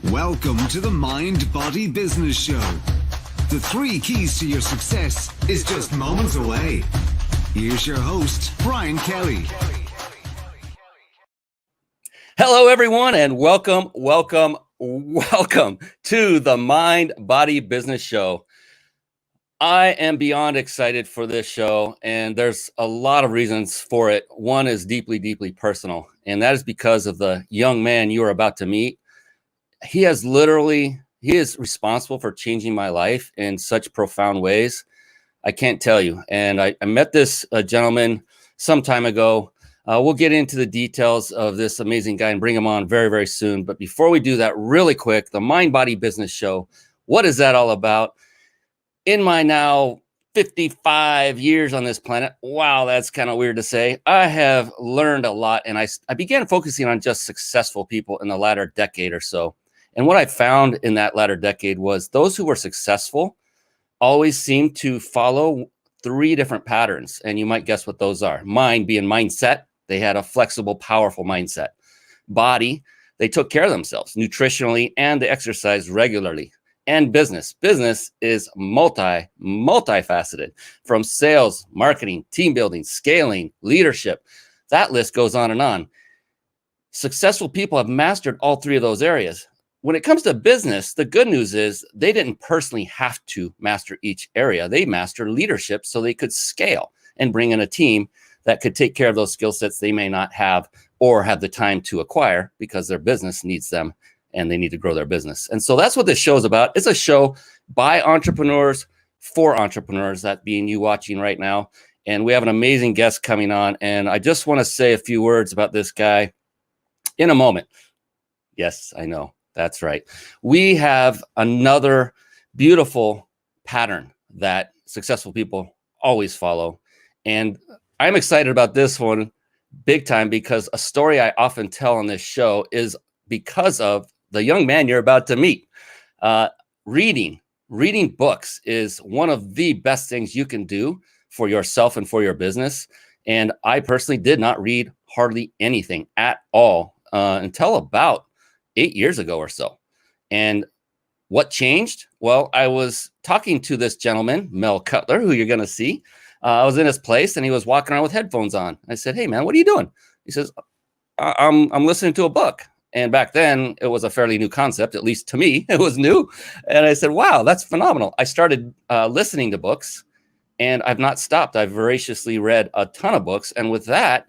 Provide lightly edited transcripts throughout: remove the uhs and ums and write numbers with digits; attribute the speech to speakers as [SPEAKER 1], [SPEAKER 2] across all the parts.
[SPEAKER 1] Welcome to the Mind Body Business Show. The 3 keys to your success is just moments away. Here's your host, Brian Kelly.
[SPEAKER 2] Hello, everyone, and welcome to the Mind Body Business Show. I am beyond excited for this show, and there's a lot of reasons for it. One is deeply, deeply personal, and that is because of the young man you are about to meet. He is responsible for changing my life in such profound ways. I can't tell you. And I met this gentleman some time ago. We'll get into the details of this amazing guy and bring him on very, very soon. But before we do that, really quick, the Mind Body Business Show, what is that all about? In my now 55 years on this planet, wow, that's kind of weird to say, I have learned a lot. And I began focusing on just successful people in the latter decade or so. And what I found in that latter decade was those who were successful always seemed to follow 3 different patterns. And you might guess what those are. Mind being mindset. They had a flexible, powerful mindset. Body, they took care of themselves nutritionally and they exercised regularly. And business. Business is multifaceted, from sales, marketing, team building, scaling, leadership. That list goes on and on. Successful people have mastered all 3 of those areas. When it comes to business, the good news is they didn't personally have to master each area. They mastered leadership so they could scale and bring in a team that could take care of those skill sets they may not have or have the time to acquire because their business needs them and they need to grow their business. And so that's what this show is about. It's a show by entrepreneurs for entrepreneurs, that being you watching right now. And we have an amazing guest coming on. And I just want to say a few words about this guy in a moment. Yes, I know. That's right. We have another beautiful pattern that successful people always follow. And I'm excited about this one big time because a story I often tell on this show is because of the young man you're about to meet. Reading books is one of the best things you can do for yourself and for your business. And I personally did not read hardly anything at all until about 8 years ago or so. And what changed? Well, I was talking to this gentleman, Mel Cutler, who you're going to see. I was in his place and he was walking around with headphones on. I said, "Hey man, what are you doing?" He says, I'm listening to a book. And back then it was a fairly new concept, at least to me, it was new. And I said, "Wow, that's phenomenal." I started listening to books and I've not stopped. I've voraciously read a ton of books. And with that,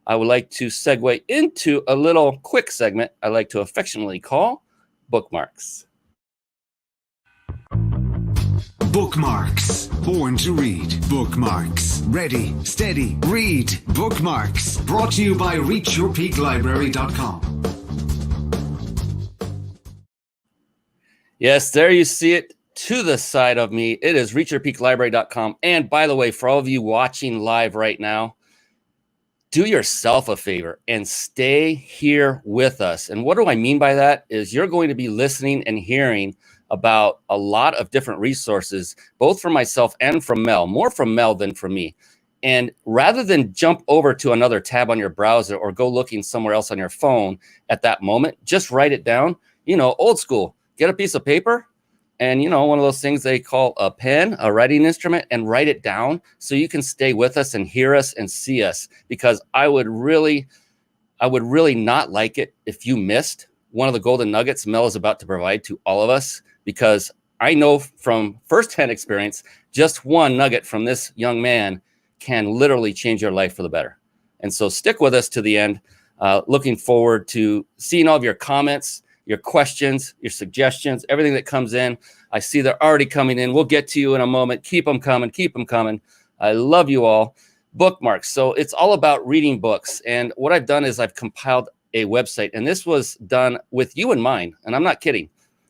[SPEAKER 2] I would like to segue into a little quick segment I like to affectionately call Bookmarks.
[SPEAKER 1] Bookmarks. Born to read. Bookmarks. Ready, steady, read. Bookmarks. Brought to you by reachyourpeaklibrary.com.
[SPEAKER 2] Yes, there you see it to the side of me. It is reachyourpeaklibrary.com. And by the way, for all of you watching live right now, do yourself a favor and stay here with us. And what do I mean by that is you're going to be listening and hearing about a lot of different resources, both from myself and from Mel, more from Mel than from me. And rather than jump over to another tab on your browser or go looking somewhere else on your phone at that moment, just write it down, old school, get a piece of paper and, one of those things they call a pen, a writing instrument, and write it down so you can stay with us and hear us and see us, because I would really not like it if you missed one of the golden nuggets Mel is about to provide to all of us, because I know from firsthand experience, just one nugget from this young man can literally change your life for the better. And so stick with us to the end. Looking forward to seeing all of your comments, your questions, your suggestions, everything that comes in. I see they're already coming in. We'll get to you in a moment. Keep them coming. Keep them coming. I love you all. Bookmarks. So it's all about reading books. And what I've done is I've compiled a website, and this was done with you in mind. And I'm not kidding.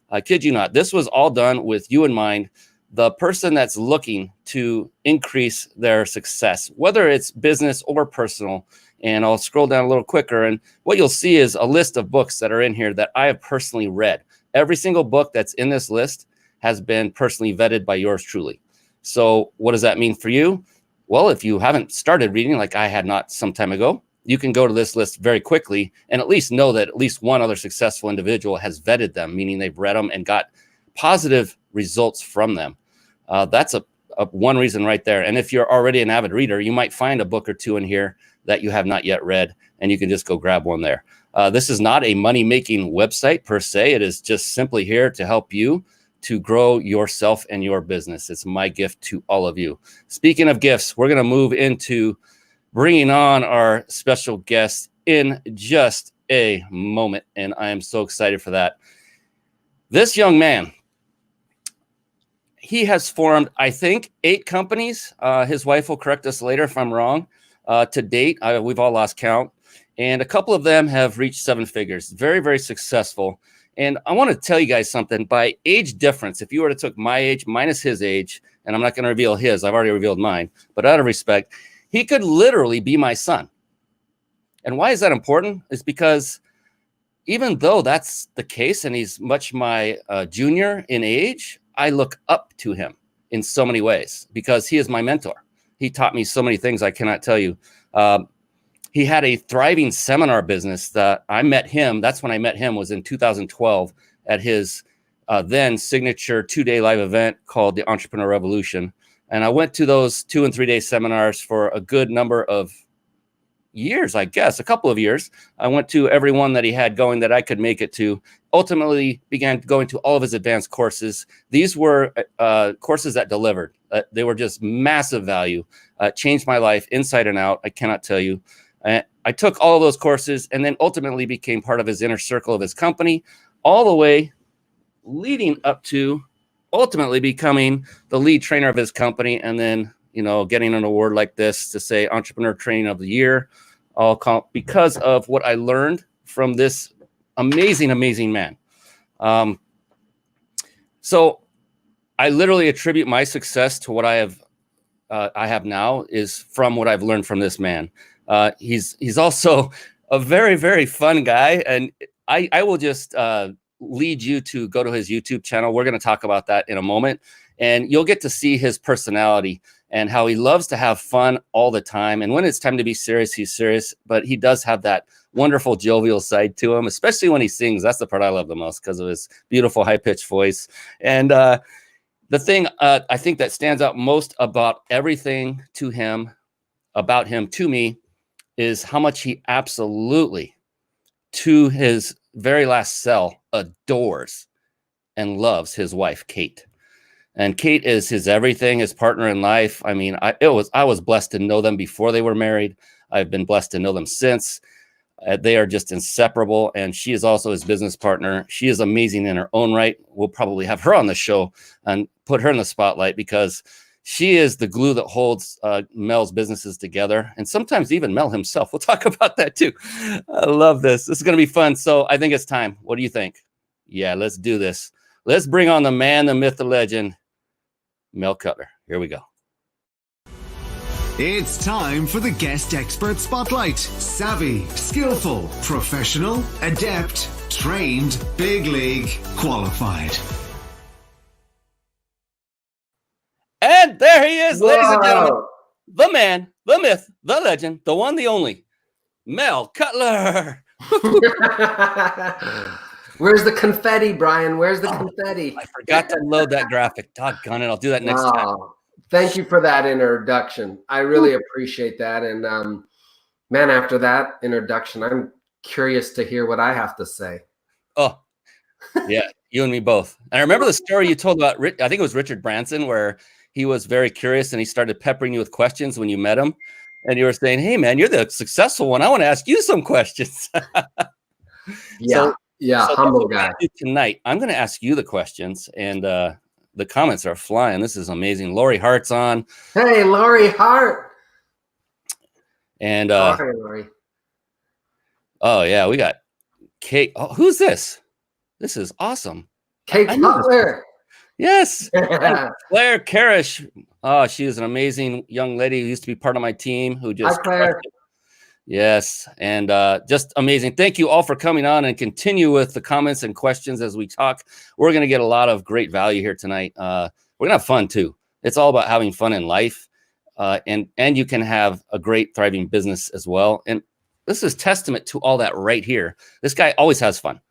[SPEAKER 2] I kid you not. This was all done with you in mind. the person that's looking to increase their success, whether it's business or personal. And I'll scroll down a little quicker. And what you'll see is a list of books that are in here that I have personally read. Every single book that's in this list has been personally vetted by yours truly. So what does that mean for you? Well, if you haven't started reading like I had not some time ago, you can go to this list very quickly and at least know that at least one other successful individual has vetted them, meaning they've read them and got positive results from them. That's a one reason right there. And if you're already an avid reader, you might find a book or two in here that you have not yet read, and you can just go grab one there. This is not a money-making website per se. It is just simply here to help you to grow yourself and your business. It's my gift to all of you. Speaking of gifts, we're going to move into bringing on our special guest in just a moment, and I am so excited for that. This young man, he has formed, I think, 8 companies. His wife will correct us later if I'm wrong. To date, we've all lost count, and a couple of them have reached 7 figures. Very, very successful. And I want to tell you guys something. By age difference, if you were to took my age minus his age, and I'm not going to reveal his, I've already revealed mine, but out of respect, he could literally be my son. And why is that important? It's because even though that's the case and he's much my junior in age, I look up to him in so many ways because he is my mentor. He taught me so many things I cannot tell you. He had a thriving seminar business that I met him. That's when I met him, was in 2012 at his then signature 2-day live event called the Entrepreneur Revolution. And I went to those 2 and 3 day seminars for a good number of years, I guess, a couple of years. I went to every one that he had going that I could make it to. Ultimately began going to all of his advanced courses. These were courses that delivered. They were just massive value. Changed my life inside and out. I cannot tell you. I took all of those courses and then ultimately became part of his inner circle of his company, all the way leading up to ultimately becoming the lead trainer of his company. And then, you know, getting an award like this to say Entrepreneur Training of the Year, because of what I learned from this amazing, amazing man. So I literally attribute my success to what I have now is from what I've learned from this man. He's also a very, very fun guy. And I will just lead you to go to his YouTube channel. We're going to talk about that in a moment. And you'll get to see his personality and how he loves to have fun all the time. And when it's time to be serious, he's serious. But he does have that wonderful jovial side to him, especially when he sings. That's the part I love the most because of his beautiful high-pitched voice. And the thing I think that stands out most about everything to him, about him to me, is how much he absolutely, to his very last cell, adores and loves his wife, Kate. And Kate is his everything, his partner in life. I mean, I was blessed to know them before they were married. I've been blessed to know them since. They are just inseparable. And she is also his business partner. She is amazing in her own right. We'll probably have her on the show and put her in the spotlight because she is the glue that holds Mel's businesses together. And sometimes even Mel himself. We'll talk about that too. I love this. This is going to be fun. So I think it's time. What do you think? Yeah, let's do this. Let's bring on the man, the myth, the legend, Mel Cutler. Here we go.
[SPEAKER 1] It's time for the guest expert spotlight. Savvy, skillful, professional, adept, trained, big league, qualified.
[SPEAKER 2] And there he is, ladies and
[SPEAKER 3] Wow.
[SPEAKER 2] gentlemen. The man, the myth, the legend, the one, the only, Mel Cutler.
[SPEAKER 3] Where's the confetti, Brian? Where's the confetti?
[SPEAKER 2] I forgot to load that graphic. Doggone it. I'll do that next time.
[SPEAKER 3] Wow. Thank you for that introduction. I really appreciate that. And man, after that introduction, I'm curious to hear what I have to say.
[SPEAKER 2] Oh, yeah, you and me both. And I remember the story you told about, I think it was Richard Branson, where he was very curious and he started peppering you with questions when you met him. And you were saying, hey, man, you're the successful one. I want to ask you some questions.
[SPEAKER 3] Yeah. So humble guy.
[SPEAKER 2] Tonight, I'm going to ask you the questions, and the comments are flying. This is amazing. Lori Hart's on.
[SPEAKER 3] Hey, Lori Hart.
[SPEAKER 2] And
[SPEAKER 3] Sorry, Lori.
[SPEAKER 2] oh yeah, we got Kate. Oh, who's this? This is awesome.
[SPEAKER 3] Kate
[SPEAKER 2] I know this
[SPEAKER 3] Cutler.
[SPEAKER 2] Yes. And Claire Karish. Oh, she is an amazing young lady who used to be part of my team who just
[SPEAKER 3] Hi, Claire.
[SPEAKER 2] yes. And just amazing. Thank you all for coming on, and continue with the comments and questions as we talk. We're going to get a lot of great value here tonight. We're going to have fun too. It's all about having fun in life. And you can have a great thriving business as well. And this is testament to all that right here. This guy always has fun.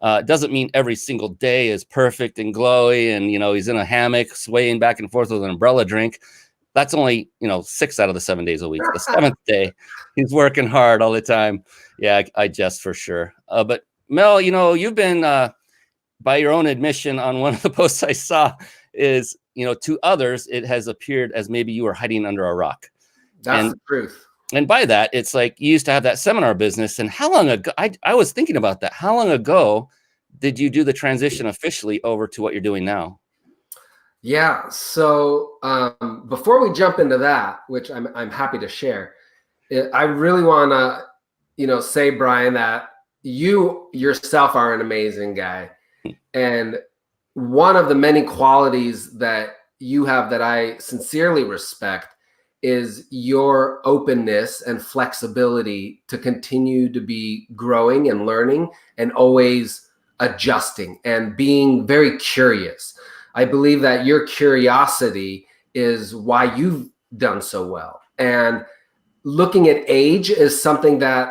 [SPEAKER 2] Doesn't mean every single day is perfect and glowy and, he's in a hammock swaying back and forth with an umbrella drink. That's only, 6 out of the 7 days a week. The 7th day, he's working hard all the time. Yeah, I jest for sure. But Mel, you've been, by your own admission on one of the posts I saw is, to others, it has appeared as maybe you were hiding under a rock.
[SPEAKER 3] That's the truth.
[SPEAKER 2] And by that, it's like you used to have that seminar business. And how long ago, I was thinking about that. How long ago did you do the transition officially over to what you're doing now?
[SPEAKER 3] Yeah. So before we jump into that, which I'm happy to share, I really want to, say, Brian, that you yourself are an amazing guy. And one of the many qualities that you have that I sincerely respect is your openness and flexibility to continue to be growing and learning and always adjusting and being very curious. I believe that your curiosity is why you've done so well. And looking at age is something that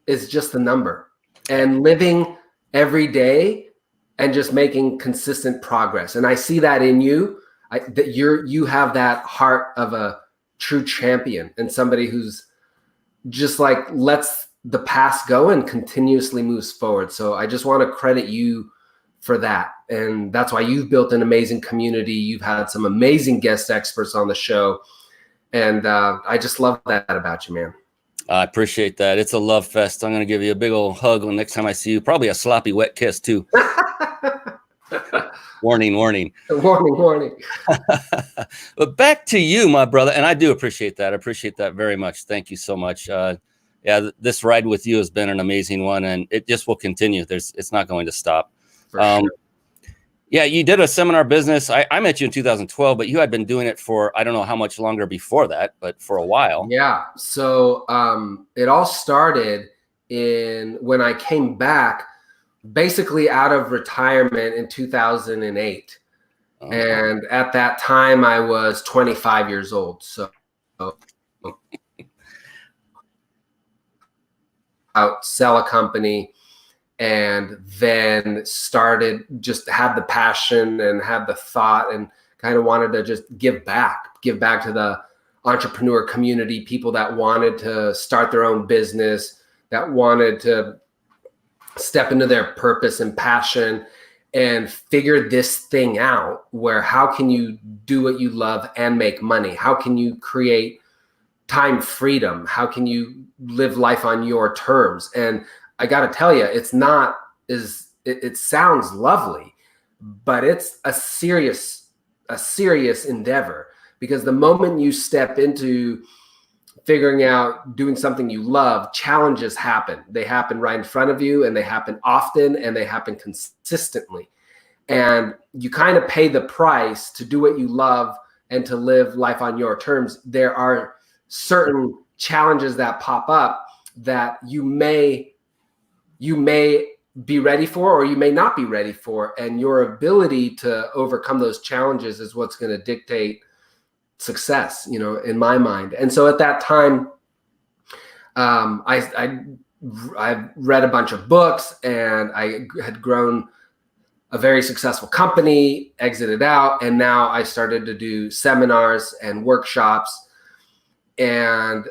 [SPEAKER 3] is just a number, and living every day and just making consistent progress. And I see that in you, that you have that heart of a true champion and somebody who's just like lets the past go and continuously moves forward. So I just want to credit you for that. And that's why you've built an amazing community. You've had some amazing guest experts on the show. And I just love that about you, man.
[SPEAKER 2] I appreciate that. It's a love fest. I'm going to give you a big old hug when next time I see you. Probably a sloppy, wet kiss too. Warning, warning.
[SPEAKER 3] Warning.
[SPEAKER 2] But back to you, my brother. And I do appreciate that. I appreciate that very much. Thank you so much. This ride with you has been an amazing one, and it just will continue. It's not going to stop.
[SPEAKER 3] Sure.
[SPEAKER 2] Yeah, you did a seminar business. I met you in 2012, but you had been doing it for, I don't know how much longer before that, but for a while.
[SPEAKER 3] Yeah. So it all started when I came back, basically out of retirement in 2008. Oh. And at that time I was 25 years old. So out sell a company, and then just had the passion and had the thought and kind of wanted to just give back to the entrepreneur community, people that wanted to start their own business, that wanted to step into their purpose and passion and figure this thing out, where how can you do what you love and make money? How can you create time freedom? How can you live life on your terms? And I got to tell you, it sounds lovely, but it's a serious endeavor, because the moment you step into figuring out doing something you love, challenges happen. They happen right in front of you, and they happen often, and they happen consistently. And you kind of pay the price to do what you love and to live life on your terms. There are certain challenges that pop up that you may be ready for, or you may not be ready for. And your ability to overcome those challenges is what's going to dictate success, in my mind. And so at that time, I read a bunch of books, and I had grown a very successful company, exited out, and now I started to do seminars and workshops. And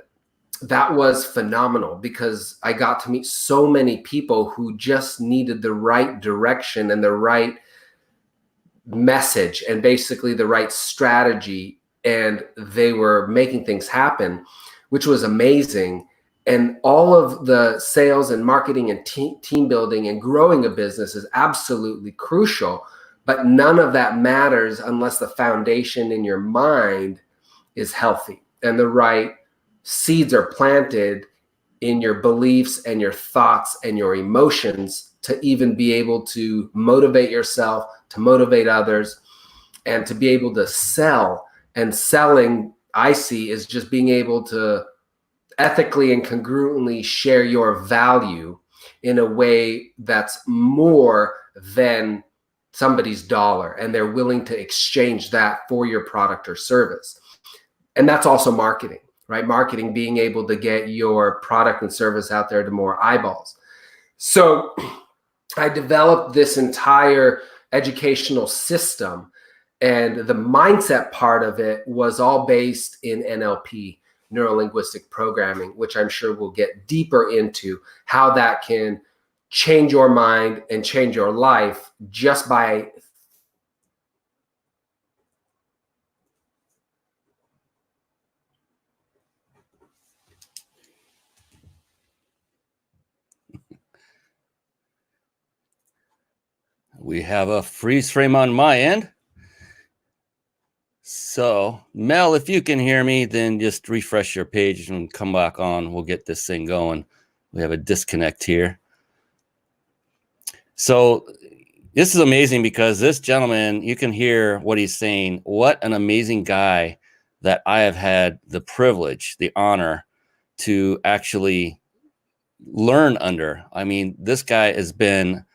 [SPEAKER 3] that was phenomenal, because I got to meet so many people who just needed the right direction and the right message and basically the right strategy. And they were making things happen, which was amazing. And all of the sales and marketing and team building and growing a business is absolutely crucial, but none of that matters unless the foundation in your mind is healthy and the right seeds are planted in your beliefs and your thoughts and your emotions to even be able to motivate yourself, to motivate others. and to be able to sell. And selling, I see, is just being able to ethically and congruently share your value in a way that's more than somebody's dollar, and they're willing to exchange that for your product or service. And that's also marketing, right? Marketing, being able to get your product and service out there to more eyeballs. So I developed this entire educational system, and the mindset part of it was all based in NLP, neuro-linguistic programming, which I'm sure we'll get deeper into how that can change your mind and change your life just by
[SPEAKER 2] We have a freeze frame on my end. So, Mel, if you can hear me, then just refresh your page and come back on. We'll get this thing going. We have a disconnect here. So, this is amazing because this gentleman, you can hear what he's saying. What an amazing guy that I have had the privilege, the honor to actually learn under. I mean, this guy has been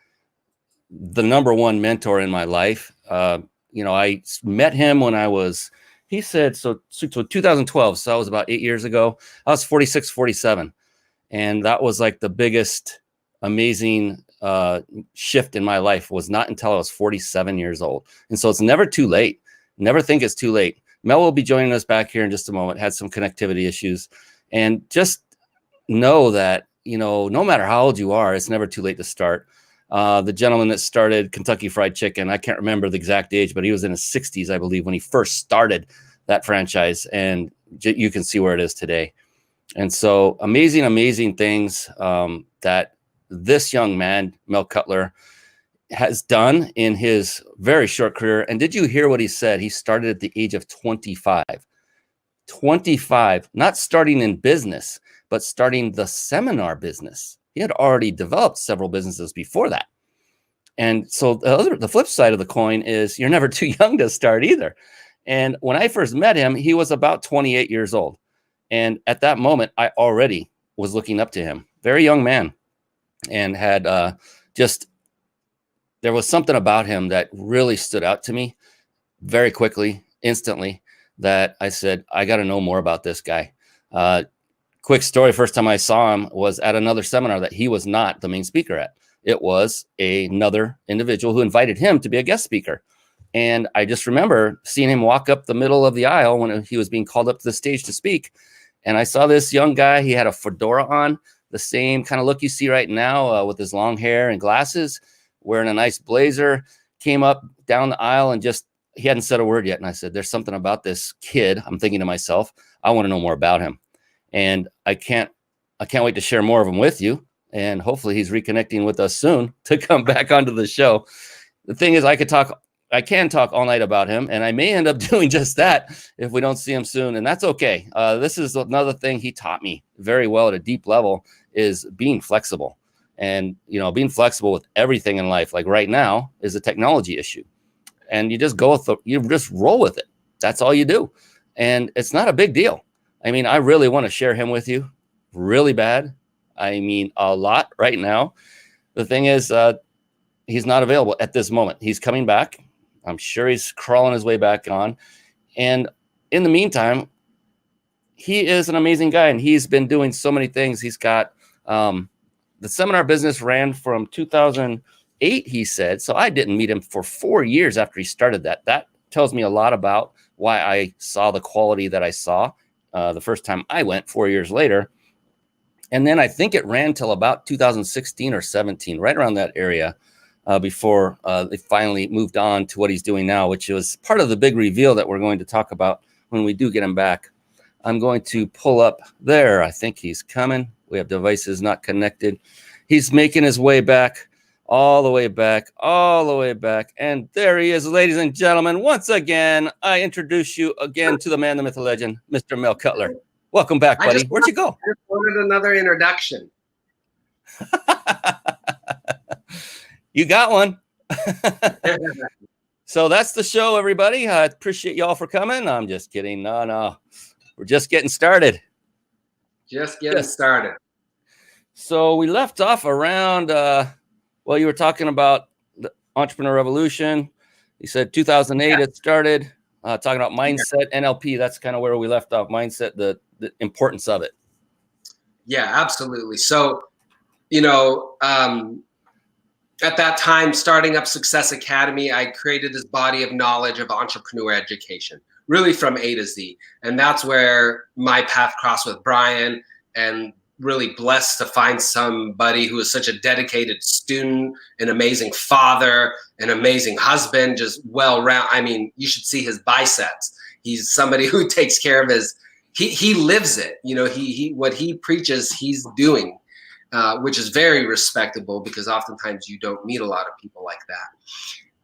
[SPEAKER 2] the number one mentor in my life. You know, I met him when I was, he said, so 2012. So that was about 8 years ago. I was 46, 47. And that was like the biggest, amazing shift in my life. Was not until I was 47 years old. And so it's never too late. Never think it's too late. Mel will be joining us back here in just a moment. Had some connectivity issues. And just know that, you know, no matter how old you are, it's never too late to start. The gentleman that started Kentucky Fried Chicken, I can't remember the exact age, but he was in his 60s, I believe, when he first started that franchise. And you can see where it is today. And so amazing, amazing things that this young man, Mel Cutler, has done in his very short career. And did you hear what he said? He started at the age of 25. 25, not starting in business, but starting the seminar business. He had already developed several businesses before that. And so the flip side of the coin is you're never too young to start either. And when I first met him, he was about 28 years old. And at that moment, I already was looking up to him. Very young man. And had there was something about him that really stood out to me very quickly, instantly, that I said, I got to know more about this guy. Quick story, first time I saw him was at another seminar that he was not the main speaker at. It was another individual who invited him to be a guest speaker. And I just remember seeing him walk up the middle of the aisle when he was being called up to the stage to speak. And I saw this young guy. He had a fedora on, the same kind of look you see right now with his long hair and glasses, wearing a nice blazer, came up down the aisle and just, he hadn't said a word yet. And I said, there's something about this kid. I'm thinking to myself, I want to know more about him. And I can't wait to share more of them with you. And hopefully he's reconnecting with us soon to come back onto the show. The thing is, I can talk all night about him, and I may end up doing just that if we don't see him soon. And that's okay. This is another thing he taught me very well at a deep level, is being flexible. And, you know, being flexible with everything in life, like right now, is a technology issue. And you just you just roll with it. That's all you do. And it's not a big deal. I mean, I really want to share him with you really bad. I mean, a lot right now. The thing is, he's not available at this moment. He's coming back. I'm sure he's crawling his way back on. And in the meantime, he is an amazing guy, and he's been doing so many things. He's got the seminar business ran from 2008, he said. So I didn't meet him for 4 years after he started that. That tells me a lot about why I saw the quality that I saw the first time I went 4 years later. And then I think it ran till about 2016 or 17, right around that area, before they finally moved on to what he's doing now, which was part of the big reveal that we're going to talk about when we do get him back. I'm going to pull up there. I think he's coming. We have devices not connected. He's making his way back, all the way back, all the way back. And there he is, ladies and gentlemen. Once again, I introduce you again to the man, the myth, the legend, Mr. Mel Cutler. Welcome back, buddy. Where'd you go?
[SPEAKER 3] I just wanted another introduction.
[SPEAKER 2] You got one. So that's the show, everybody. I appreciate y'all for coming. I'm just kidding. No. We're just getting started.
[SPEAKER 3] Just getting started.
[SPEAKER 2] So we left off around, well, you were talking about the Entrepreneur Revolution. You said 2008 it started, talking about mindset, NLP. That's kind of where we left off, mindset, the importance of it.
[SPEAKER 3] Yeah, absolutely. So, you know, at that time, starting up Success Academy, I created this body of knowledge of entrepreneur education, really from A to Z. And that's where my path crossed with Brian, and really blessed to find somebody who is such a dedicated student, an amazing father, an amazing husband, just well-rounded. I mean, you should see his biceps. He's somebody who takes care of his, he lives it. You know, he what he preaches, he's doing. Which is very respectable, because oftentimes you don't meet a lot of people like that.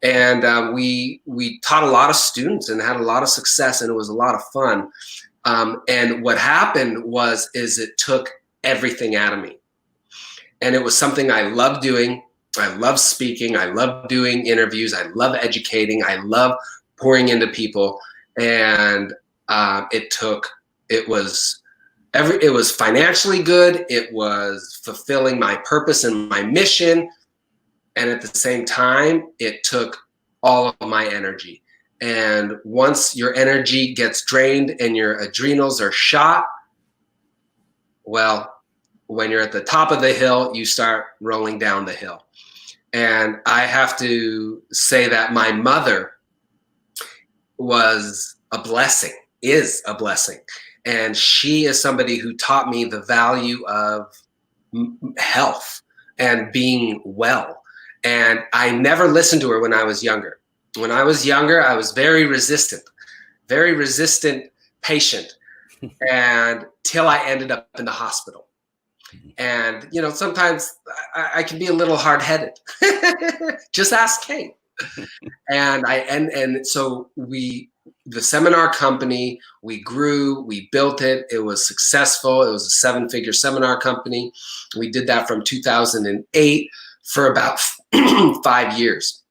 [SPEAKER 3] And we taught a lot of students and had a lot of success, and it was a lot of fun. And what happened is it took everything out of me. And it was something I love doing. I love speaking. I love doing interviews. I love educating. I love pouring into people. And it was financially good. It was fulfilling my purpose and my mission. And at the same time, it took all of my energy. And once your energy gets drained and your adrenals are shot, well, when you're at the top of the hill, you start rolling down the hill. And I have to say that my mother was a blessing, is a blessing. And she is somebody who taught me the value of health and being well. And I never listened to her when I was younger. When I was younger, I was very resistant patient, and till I ended up in the hospital. And, you know, sometimes I can be a little hard-headed. Just ask Kate. And so the seminar company, we grew, we built it. It was successful. It was a 7-figure seminar company. We did that from 2008 for about 5 years,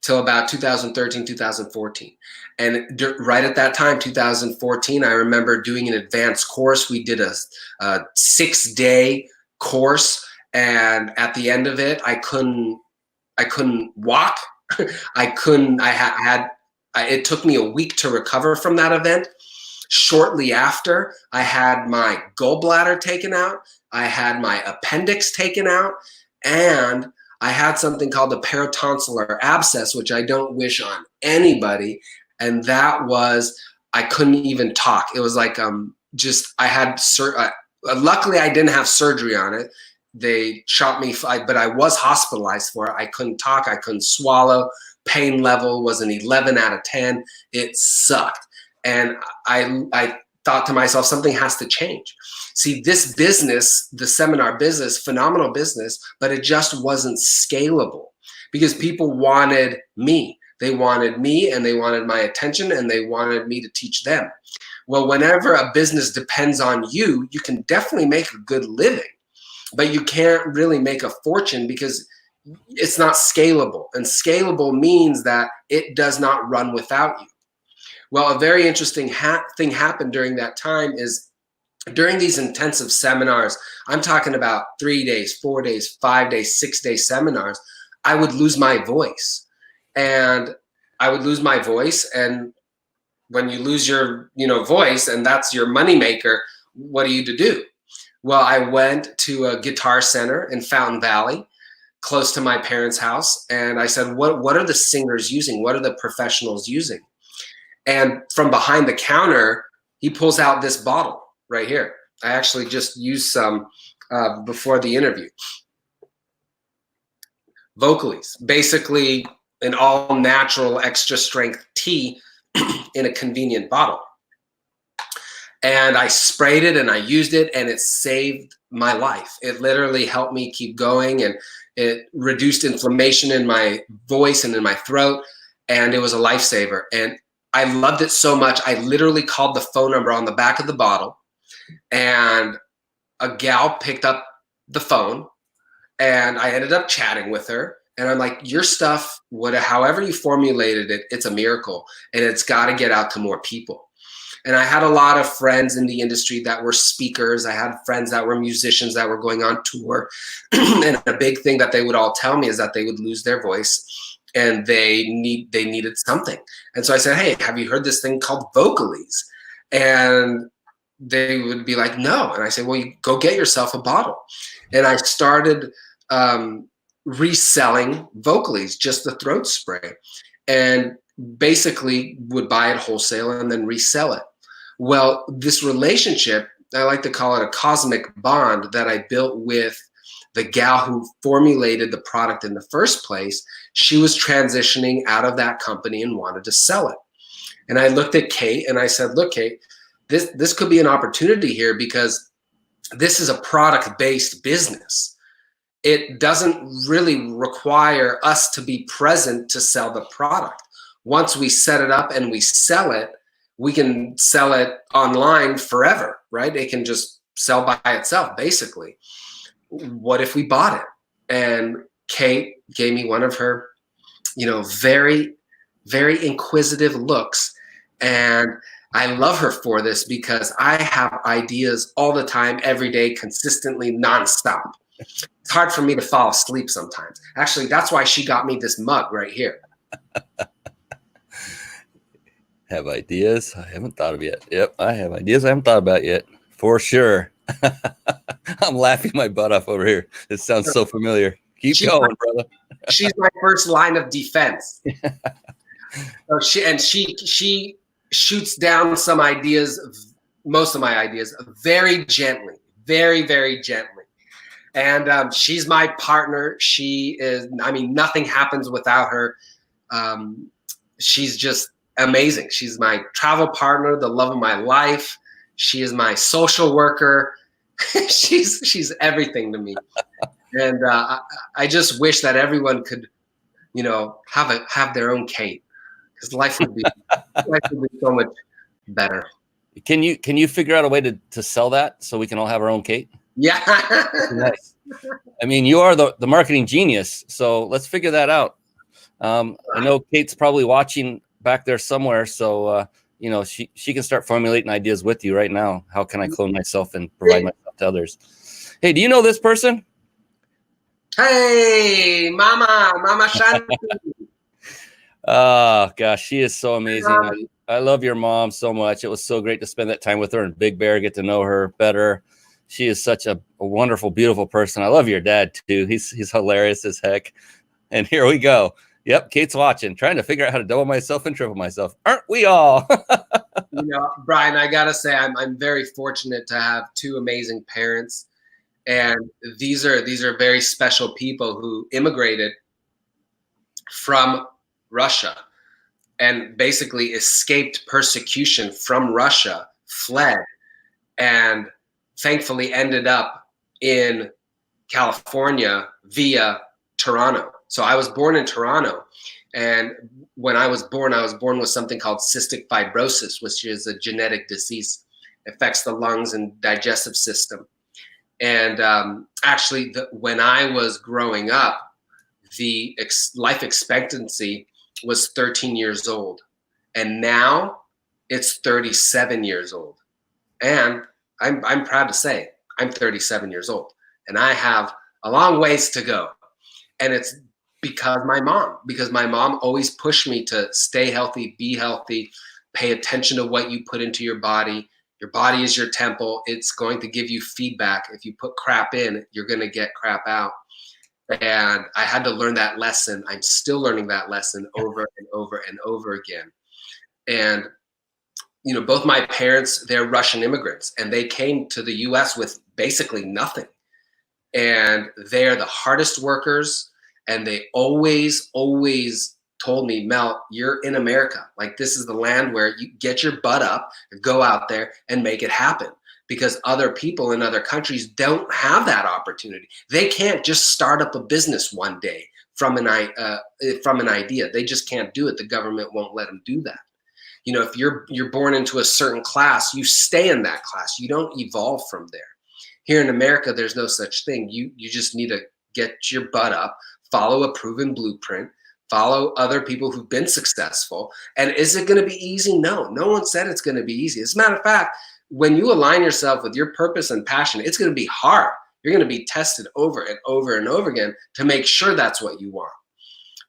[SPEAKER 3] till about 2013, 2014. And right at that time, 2014, I remember doing an advanced course. We did a 6-day course. And at the end of it, I couldn't walk. It took me a week to recover from that event. Shortly after, I had my gallbladder taken out. I had my appendix taken out, and I had something called a peritonsillar abscess, which I don't wish on anybody. And that was, I couldn't even talk. It was like, luckily I didn't have surgery on it. They shot me, but I was hospitalized for it. I couldn't talk. I couldn't swallow. Pain level was an 11 out of 10. It sucked. And I thought to myself, something has to change. See, this business, the seminar business, phenomenal business, but it just wasn't scalable, because people wanted me. They wanted me, and they wanted my attention, and they wanted me to teach them. Well, whenever a business depends on you, you can definitely make a good living, but you can't really make a fortune, because it's not scalable. And scalable means that it does not run without you. Well, a very interesting thing happened during that time is, during these intensive seminars, I'm talking about 3 days, 4 days, 5 days, 6-day seminars, I would lose my voice. And I would lose my voice. And when you lose your, voice, and that's your moneymaker, what are you to do? Well, I went to a guitar center in Fountain Valley, close to my parents' house. And I said, what are the singers using? What are the professionals using? And from behind the counter, he pulls out this bottle right here. I actually just used some before the interview. Vocal Eze, basically an all natural extra strength tea in a convenient bottle. And I sprayed it and I used it, and it saved my life. It literally helped me keep going, and it reduced inflammation in my voice and in my throat. And it was a lifesaver. And I loved it so much, I literally called the phone number on the back of the bottle, and a gal picked up the phone, and I ended up chatting with her. And I'm like, your stuff, however you formulated it, it's a miracle, and it's got to get out to more people. And I had a lot of friends in the industry that were speakers. I had friends that were musicians that were going on tour. And a big thing that they would all tell me is that they would lose their voice and they needed something. And so I said, hey, have you heard this thing called Vocal Eze? And they would be like, no. And I said, well, you go get yourself a bottle. And I started reselling Vocal Eze, just the throat spray, and basically would buy it wholesale and then resell it. Well, this relationship, I like to call it a cosmic bond that I built with the gal who formulated the product in the first place. She was transitioning out of that company and wanted to sell it. And I looked at Kate and I said, look, Kate, this could be an opportunity here, because this is a product-based business. It doesn't really require us to be present to sell the product. Once we set it up and we sell it, we can sell it online forever, right? It can just sell by itself, basically. What if we bought it? And Kate gave me one of her, very, very inquisitive looks. And I love her for this, because I have ideas all the time, every day, consistently, nonstop. It's hard for me to fall asleep sometimes. Actually, that's why she got me this mug right here.
[SPEAKER 2] Have ideas I haven't thought of yet. Yep, I have ideas I haven't thought about yet, for sure. I'm laughing my butt off over here. It sounds so familiar. Keep going, brother.
[SPEAKER 3] She's my first line of defense. So she shoots down some ideas, most of my ideas, very gently, very, very gently. And she's my partner. She is, nothing happens without her. She's just amazing. She's my travel partner, the love of my life. She is my social worker. she's everything to me. And I just wish that everyone could, have their own Kate, because life would be so much better.
[SPEAKER 2] Can you figure out a way to sell that so we can all have our own Kate?
[SPEAKER 3] Yeah.
[SPEAKER 2] Nice. You are the marketing genius, so let's figure that out. I know Kate's probably watching back there somewhere, so she can start formulating ideas with you right now. How can I clone myself and provide myself to others? Hey, do you know this person?
[SPEAKER 3] Hey, Mama Shanti.
[SPEAKER 2] Oh gosh, she is so amazing. I love your mom so much. It was so great to spend that time with her and Big Bear, get to know her better. She is such a wonderful, beautiful person. I love your dad too. He's hilarious as heck. And here we go. Yep, Kate's watching, trying to figure out how to double myself and triple myself. Aren't we all?
[SPEAKER 3] Brian, I gotta say, I'm very fortunate to have two amazing parents, and these are very special people who immigrated from Russia and basically escaped persecution from Russia, fled, and thankfully ended up in California via Toronto. So I was born in Toronto, and when I was born with something called cystic fibrosis, which is a genetic disease. It affects the lungs and digestive system. And actually, when I was growing up, the life expectancy was 13 years old, and now it's 37 years old. And I'm proud to say I'm 37 years old, and I have a long ways to go. And it's because my mom always pushed me to stay healthy, be healthy, pay attention to what you put into your body. Your body is your temple. It's going to give you feedback. If you put crap in, you're going to get crap out. And I had to learn that lesson. I'm still learning that lesson over and over and over again. And, both my parents, they're Russian immigrants, and they came to the US with basically nothing. And they're the hardest workers. And they always told me, Mel, you're in America. Like, this is the land where you get your butt up, go out there and make it happen, because other people in other countries don't have that opportunity. They can't just start up a business one day from an idea. They just can't do it. The government won't let them do that. If you're born into a certain class, you stay in that class. You don't evolve from there. Here in America, there's no such thing. You just need to get your butt up, follow a proven blueprint, follow other people who've been successful. And is it going to be easy? No, no one said it's going to be easy. As a matter of fact, when you align yourself with your purpose and passion, it's going to be hard. You're going to be tested over and over and over again to make sure that's what you want.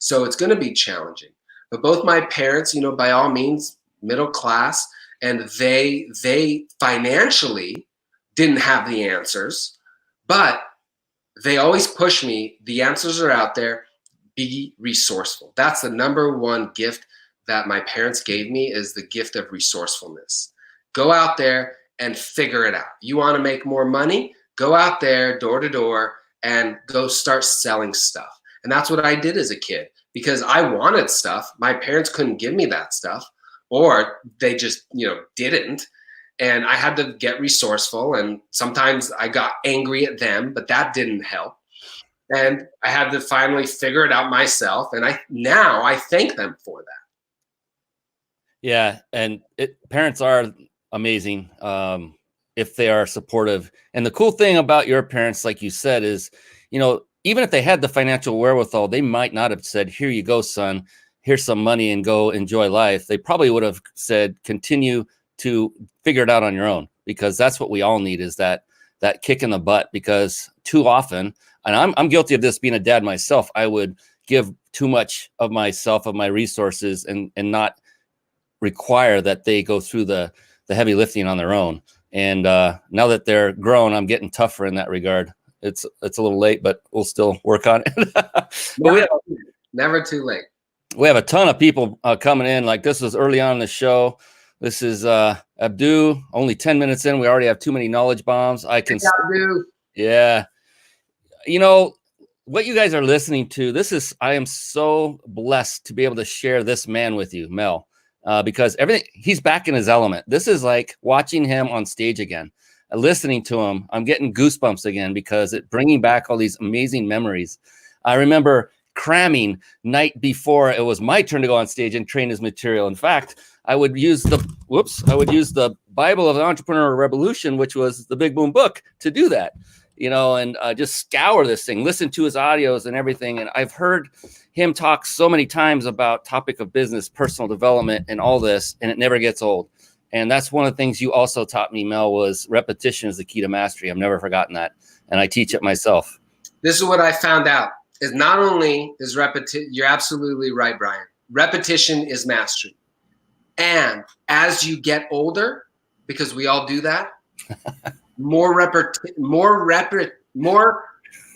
[SPEAKER 3] So it's going to be challenging. But both my parents, you know, by all means, middle class, and they financially didn't have the answers, but they always push me. The answers are out there. Be resourceful. That's the number one gift that my parents gave me, is the gift of resourcefulness. Go out there and figure it out. You want to make more money? Go out there door to door and go start selling stuff. And that's what I did as a kid, because I wanted stuff. My parents couldn't give me that stuff, or they just, you know, didn't. And I had to get resourceful. And sometimes I got angry at them, but that didn't help. And I had to finally figure it out myself. And now I thank them for that.
[SPEAKER 2] Yeah. And parents are amazing if they are supportive. And the cool thing about your parents, like you said, is, you know, even if they had the financial wherewithal, they might not have said, here you go, son, here's some money and go enjoy life. They probably would have said, continue to figure it out on your own, because that's what we all need, is that kick in the butt. Because too often, and I'm guilty of this being a dad myself, I would give too much of myself, of my resources, and not require that they go through the heavy lifting on their own. And now that they're grown, I'm getting tougher in that regard. It's a little late, but we'll still work on it. But
[SPEAKER 3] never too late.
[SPEAKER 2] We have a ton of people coming in. Like, this was early on in the show. This is Abdu. Only 10 minutes in, we already have too many knowledge bombs. Yeah. You know, what you guys are listening to, I am so blessed to be able to share this man with you, Mel, because he's back in his element. This is like watching him on stage again, listening to him. I'm getting goosebumps again, because it's bringing back all these amazing memories. I remember cramming night before it was my turn to go on stage and train his material. In fact, I would use the Bible of the Entrepreneurial Revolution, which was the Big Boom book, to do that, you know, and just scour this thing, listen to his audios and everything. And I've heard him talk so many times about topic of business, personal development, and all this, and it never gets old. And that's one of the things you also taught me, Mel, was repetition is the key to mastery. I've never forgotten that. And I teach it myself.
[SPEAKER 3] This is what I found out, is not only is repetition, you're absolutely right, Brian. Repetition is mastery. And as you get older, because we all do that, more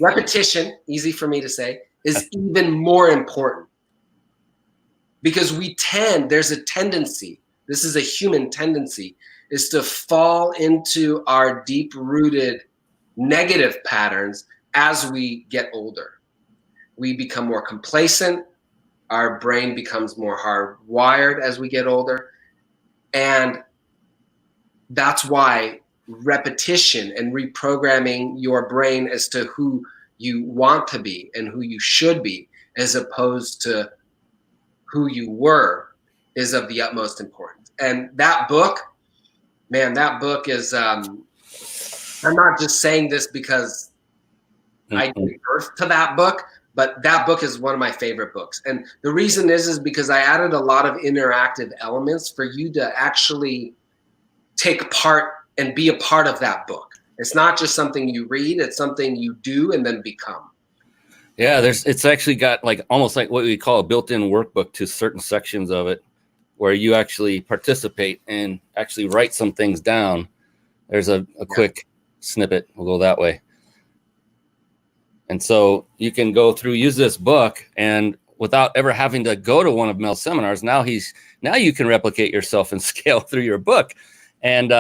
[SPEAKER 3] repetition, easy for me to say, is even more important. Because there's a tendency, this is a human tendency, is to fall into our deep-rooted negative patterns as we get older. We become more complacent. Our brain becomes more hardwired as we get older. And that's why repetition and reprogramming your brain as to who you want to be and who you should be, as opposed to who you were, is of the utmost importance. And that book, man, that book is, I'm not just saying this because I gave birth to that book, but that book is one of my favorite books. And the reason is because I added a lot of interactive elements for you to actually take part and be a part of that book. It's not just something you read, it's something you do and then become.
[SPEAKER 2] Yeah, it's actually got like almost like what we call a built-in workbook to certain sections of it, where you actually participate and actually write some things down. There's a quick snippet. We'll go that way. And so you can go through, use this book, and without ever having to go to one of Mel's seminars, now you can replicate yourself and scale through your book. And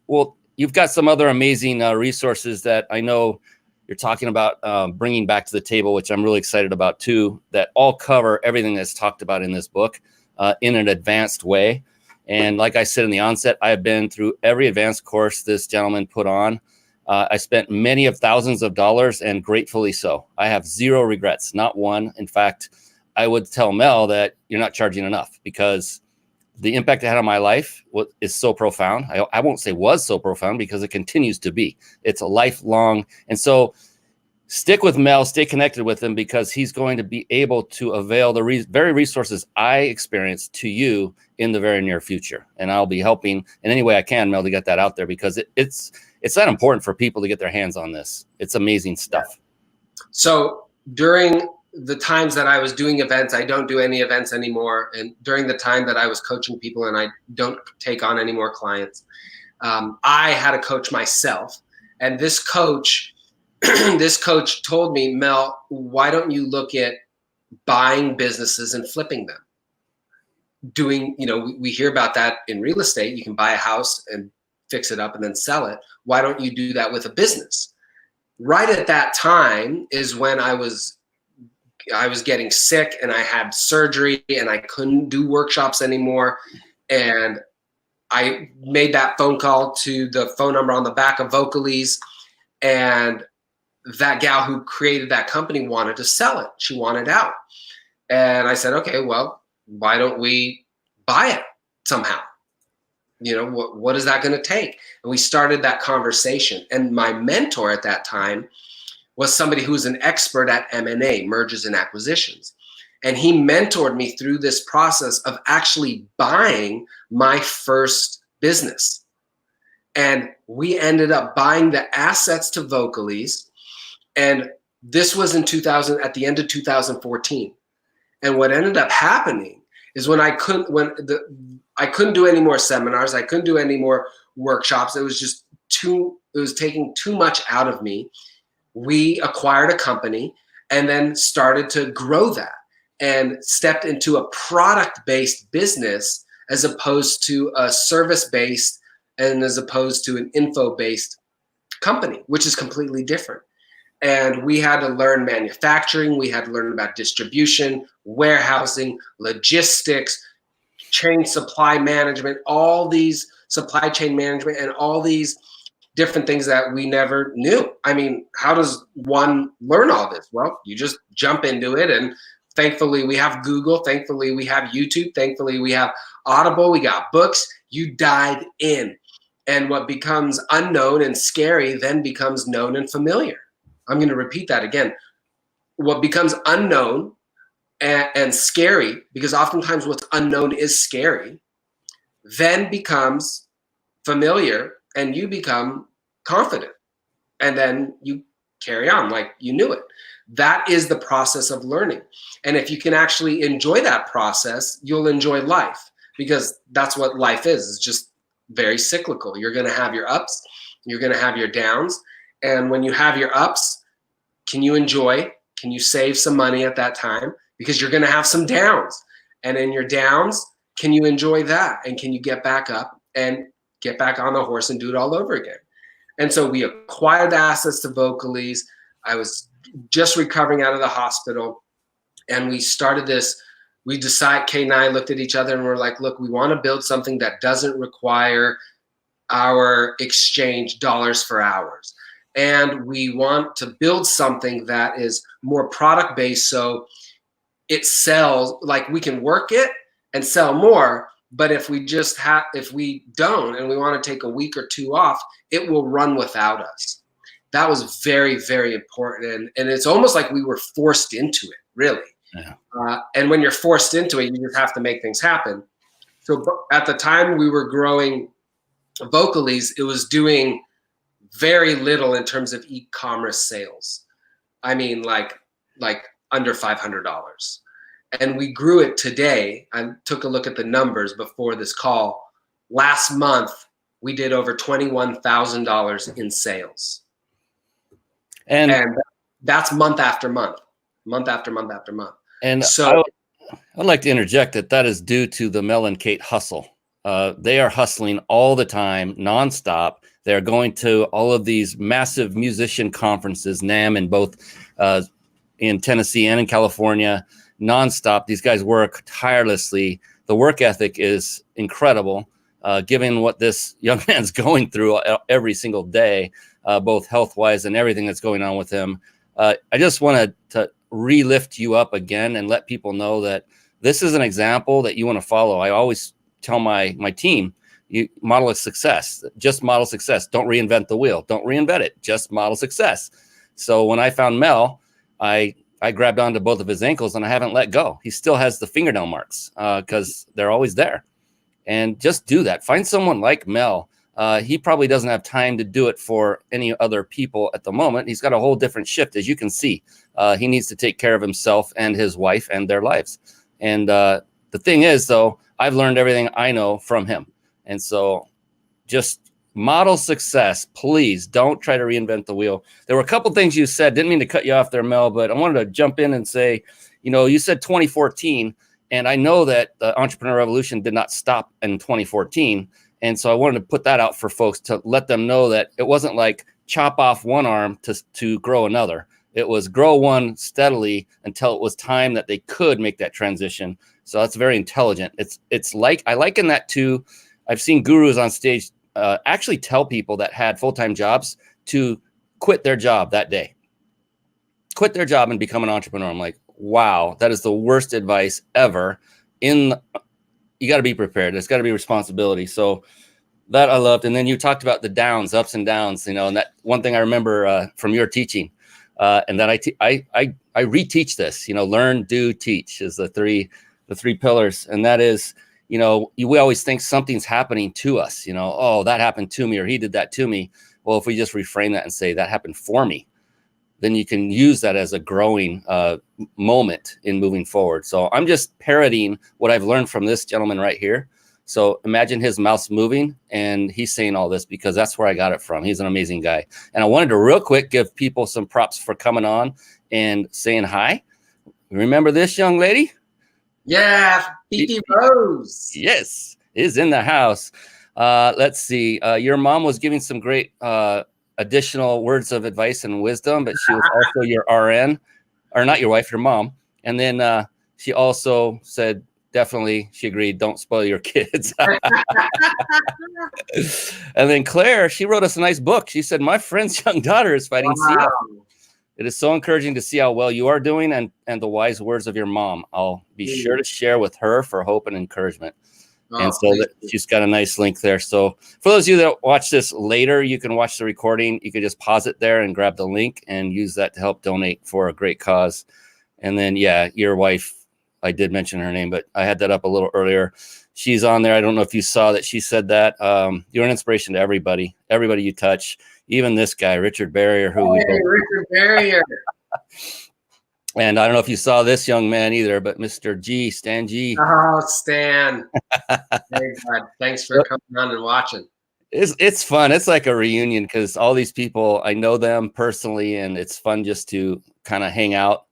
[SPEAKER 2] well, you've got some other amazing resources that I know you're talking about bringing back to the table, which I'm really excited about too, that all cover everything that's talked about in this book in an advanced way. And like I said in the onset, I have been through every advanced course this gentleman put on. I spent many of thousands of dollars, and gratefully so. I have zero regrets, not one. In fact, I would tell Mel that you're not charging enough, because the impact it had on my life is so profound. I won't say was so profound, because it continues to be. It's a lifelong. And so stick with Mel, stay connected with him, because he's going to be able to avail the very resources I experienced to you in the very near future. And I'll be helping in any way I can, Mel, to get that out there, because it's that important for people to get their hands on this. It's amazing stuff.
[SPEAKER 3] So during the times that I was doing events, I don't do any events anymore. And during the time that I was coaching people and I don't take on any more clients, I had a coach myself. And this coach told me, Mel, why don't you look at buying businesses and flipping them? We hear about that in real estate. You can buy a house and fix it up and then sell it. Why don't you do that with a business? Right at that time is when I was getting sick and I had surgery and I couldn't do workshops anymore. And I made that phone call to the phone number on the back of Vocal Eze, and that gal who created that company wanted to sell it. She wanted out. And I said, okay, well, why don't we buy it somehow? What is that going to take? And we started that conversation. And my mentor at that time was somebody who was an expert at M&A, mergers and acquisitions. And he mentored me through this process of actually buying my first business. And we ended up buying the assets to Vocal Eze. And this was at the end of 2014. And what ended up happening is when I couldn't do any more seminars, I couldn't do any more workshops. It was taking too much out of me. We acquired a company and then started to grow that and stepped into a product-based business as opposed to a service-based and as opposed to an info-based company, which is completely different. And we had to learn manufacturing. We had to learn about distribution, warehousing, logistics, chain supply management, all these supply chain management, and all these different things that we never knew. I mean, how does one learn all this? Well, you just jump into it. And thankfully, we have Google. Thankfully, we have YouTube. Thankfully, we have Audible. We got books. You dive in. And what becomes unknown and scary then becomes known and familiar. I'm going to repeat that again. What becomes unknown and scary, because oftentimes what's unknown is scary, then becomes familiar and you become confident. And then you carry on like you knew it. That is the process of learning. And if you can actually enjoy that process, you'll enjoy life, because that's what life is. It's just very cyclical. You're going to have your ups, you're going to have your downs. And when you have your ups, can you enjoy? Can you save some money at that time? Because you're going to have some downs. And in your downs, can you enjoy that? And can you get back up and get back on the horse and do it all over again? And so we acquired the assets to Vocal Eze. I was just recovering out of the hospital. And we started this. Kay and I looked at each other and we're like, look, we want to build something that doesn't require our exchange dollars for hours. And we want to build something that is more product based, so it sells, like we can work it and sell more. But if we don't, and we want to take a week or two off, it will run without us. That was very, very important. And it's almost like we were forced into it, really. Yeah. And when you're forced into it, you just have to make things happen. So at the time we were growing Vocal Eze, it was doing very little in terms of e-commerce sales. I mean, like under $500. And we grew it today. I took a look at the numbers before this call. Last month, we did over $21,000 in sales. And that's month after month, month after month after month.
[SPEAKER 2] And so I'd like to interject that is due to the Mel and Kate hustle. They are hustling all the time, nonstop. They're going to all of these massive musician conferences, NAMM, in both in Tennessee and in California, nonstop. These guys work tirelessly. The work ethic is incredible, given what this young man's going through every single day, both health-wise and everything that's going on with him. I just wanted to relift you up again and let people know that this is an example that you want to follow. I always tell my team, you model a success, just model success. Don't reinvent the wheel. Don't reinvent it. Just model success. So when I found Mel, I grabbed onto both of his ankles and I haven't let go. He still has the fingernail marks because they're always there. And just do that. Find someone like Mel. He probably doesn't have time to do it for any other people at the moment. He's got a whole different shift, as you can see. He needs to take care of himself and his wife and their lives. And the thing is, though, I've learned everything I know from him. And so just model success. Please don't try to reinvent the wheel. There were a couple things you said. Didn't mean to cut you off there, Mel, but I wanted to jump in and say, you said 2014. And I know that the entrepreneur revolution did not stop in 2014. And so I wanted to put that out for folks to let them know that it wasn't like chop off one arm to grow another. It was grow one steadily until it was time that they could make that transition. So that's very intelligent. It's like, I liken that to, I've seen gurus on stage actually tell people that had full-time jobs to quit their job that day. Quit their job and become an entrepreneur. I'm like, wow, that is the worst advice ever. You got to be prepared. It's got to be responsibility. So that I loved. And then you talked about the downs, ups and downs, and that one thing I remember from your teaching, and that I reteach this, learn, do, teach is the three pillars. And that is, we always think something's happening to us, oh, that happened to me, or he did that to me. Well, if we just reframe that and say that happened for me, then you can use that as a growing moment in moving forward. So I'm just parodying what I've learned from this gentleman right here. So imagine his mouth's moving and he's saying all this because that's where I got it from. He's an amazing guy. And I wanted to real quick give people some props for coming on and saying hi. Remember this young lady?
[SPEAKER 3] Yeah, Phoebe Rose.
[SPEAKER 2] Yes, is in the house. Let's see. Your mom was giving some great additional words of advice and wisdom, but she was also your RN, or not your wife, your mom. And then she also said, definitely, she agreed, don't spoil your kids. And then Claire, she wrote us a nice book. She said, my friend's young daughter is fighting CF. It is so encouraging to see how well you are doing and the wise words of your mom. I'll be sure to share with her for hope and encouragement. And so she's got a nice link there. So for those of you that watch this later, you can watch the recording. You can just pause it there and grab the link and use that to help donate for a great cause. And then, yeah, your wife, I did mention her name, but I had that up a little earlier. She's on there. I don't know if you saw that she said that. You're an inspiration to everybody you touch, even this guy, Richard Barrier.
[SPEAKER 3] Richard Barrier.
[SPEAKER 2] And I don't know if you saw this young man either, but Mr. G, Stan G.
[SPEAKER 3] Oh, Stan. Thanks for coming on and watching.
[SPEAKER 2] It's fun. It's like a reunion because all these people, I know them personally, and it's fun just to kind of hang out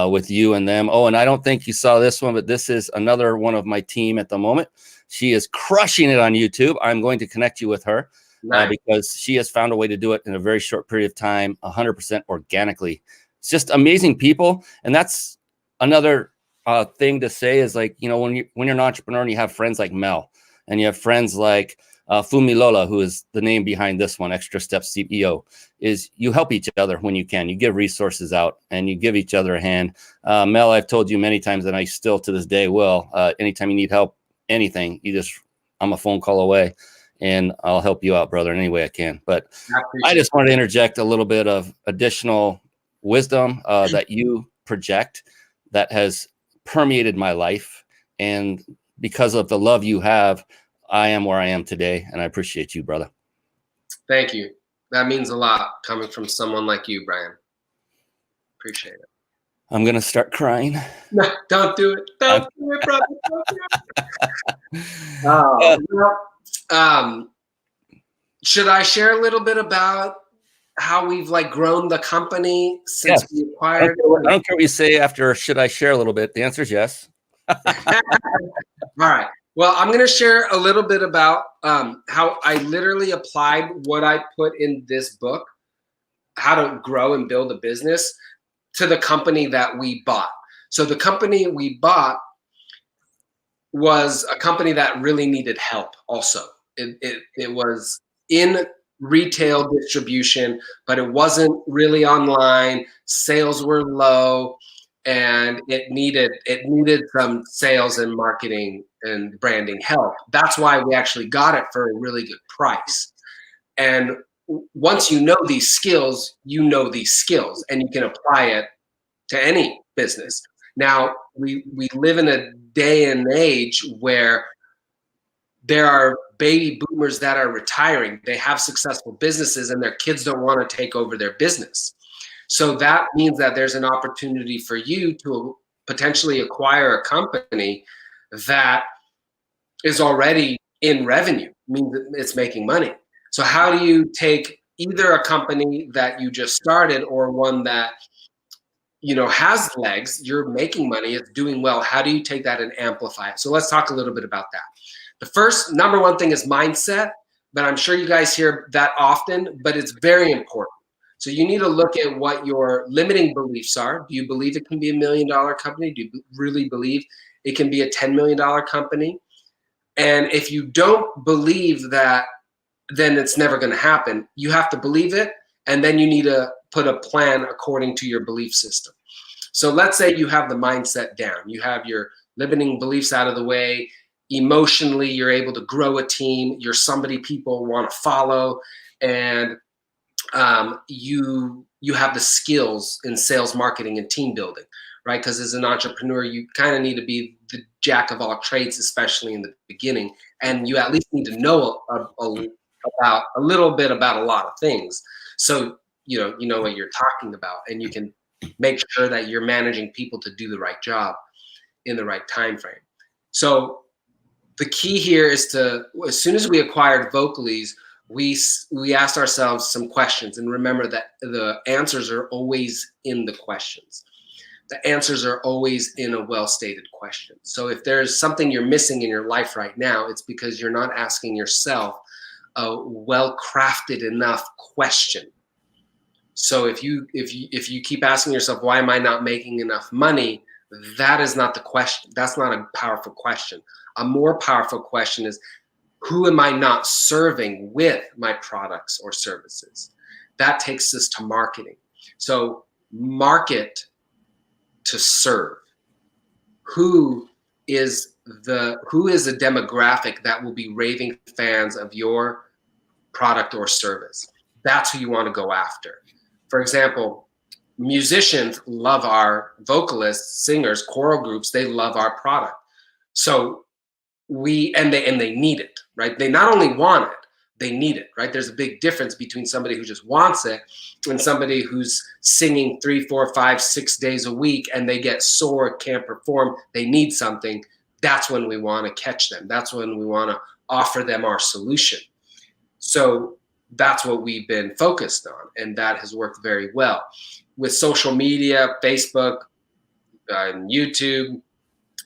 [SPEAKER 2] with you and them. Oh, and I don't think you saw this one, but this is another one of my team at the moment. She is crushing it on YouTube. I'm going to connect you with her because she has found a way to do it in a very short period of time, 100% organically. It's just amazing people. And that's another thing to say is like, when you're an entrepreneur and you have friends like Mel and you have friends like Fumilola, who is the name behind this one, Extra Steps CEO, is you help each other when you can. You give resources out and you give each other a hand. Mel, I've told you many times, and I still to this day will, anytime you need help, anything, I'm a phone call away and I'll help you out, brother, in any way I can. But I just wanted to interject a little bit of additional wisdom that you project that has permeated my life. And because of the love you have, I am where I am today. And I appreciate you, brother.
[SPEAKER 3] Thank you. That means a lot coming from someone like you, Brian. Appreciate it.
[SPEAKER 2] I'm going to start crying.
[SPEAKER 3] No, don't do it. Don't do it, brother. Don't do it. Should I share a little bit about how we've grown the company since we acquired it?
[SPEAKER 2] I don't care what you say after, should I share a little bit? The answer is yes.
[SPEAKER 3] All right. Well, I'm going to share a little bit about how I literally applied what I put in this book, how to grow and build a business, to the company that we bought. So the company we bought was a company that really needed help also. It was in retail distribution, but it wasn't really online. Sales were low, and it needed some sales and marketing and branding help. That's why we actually got it for a really good price. And once you know these skills, and you can apply it to any business. Now, we live in a day and age where there are baby boomers that are retiring. They have successful businesses and their kids don't want to take over their business. So that means that there's an opportunity for you to potentially acquire a company that is already in revenue, means that it's making money. So how do you take either a company that you just started or one that has legs, you're making money, it's doing well. How do you take that and amplify it? So let's talk a little bit about that. The first number one thing is mindset, but I'm sure you guys hear that often, but it's very important. So you need to look at what your limiting beliefs are. Do you believe it can be $1 million company? Do you really believe it can be a $10 million company? And if you don't believe that, then it's never going to happen. You have to believe it, and then you need to put a plan according to your belief system. So let's say you have the mindset down. You have your limiting beliefs out of the way. Emotionally, you're able to grow a team. You're somebody people want to follow, and you have the skills in sales, marketing, and team building, right? Because as an entrepreneur, you kind of need to be the jack of all trades, especially in the beginning, and you at least need to know about a little bit about a lot of things. So you know what you're talking about, and you can make sure that you're managing people to do the right job in the right time frame. So the key here is to, as soon as we acquired Vocal Eze, we asked ourselves some questions, and remember that the answers are always in the questions. The answers are always in a well-stated question. So if there's something you're missing in your life right now, it's because you're not asking yourself a well-crafted enough question. So if you keep asking yourself, why am I not making enough money? That is not the question. That's not a powerful question. A more powerful question is, who am I not serving with my products or services? That takes us to marketing. So market to serve. Who is a demographic that will be raving fans of your product or service? That's who you want to go after. For example, musicians love our vocalists, singers, choral groups, they love our product. So they need it, right? They not only want it, they need it, right? There's a big difference between somebody who just wants it and somebody who's singing 3, 4, 5, 6 days a week and they get sore, can't perform, they need something. That's when we want to catch them. That's when we want to offer them our solution. So that's what we've been focused on, and that has worked very well. With social media, Facebook, YouTube,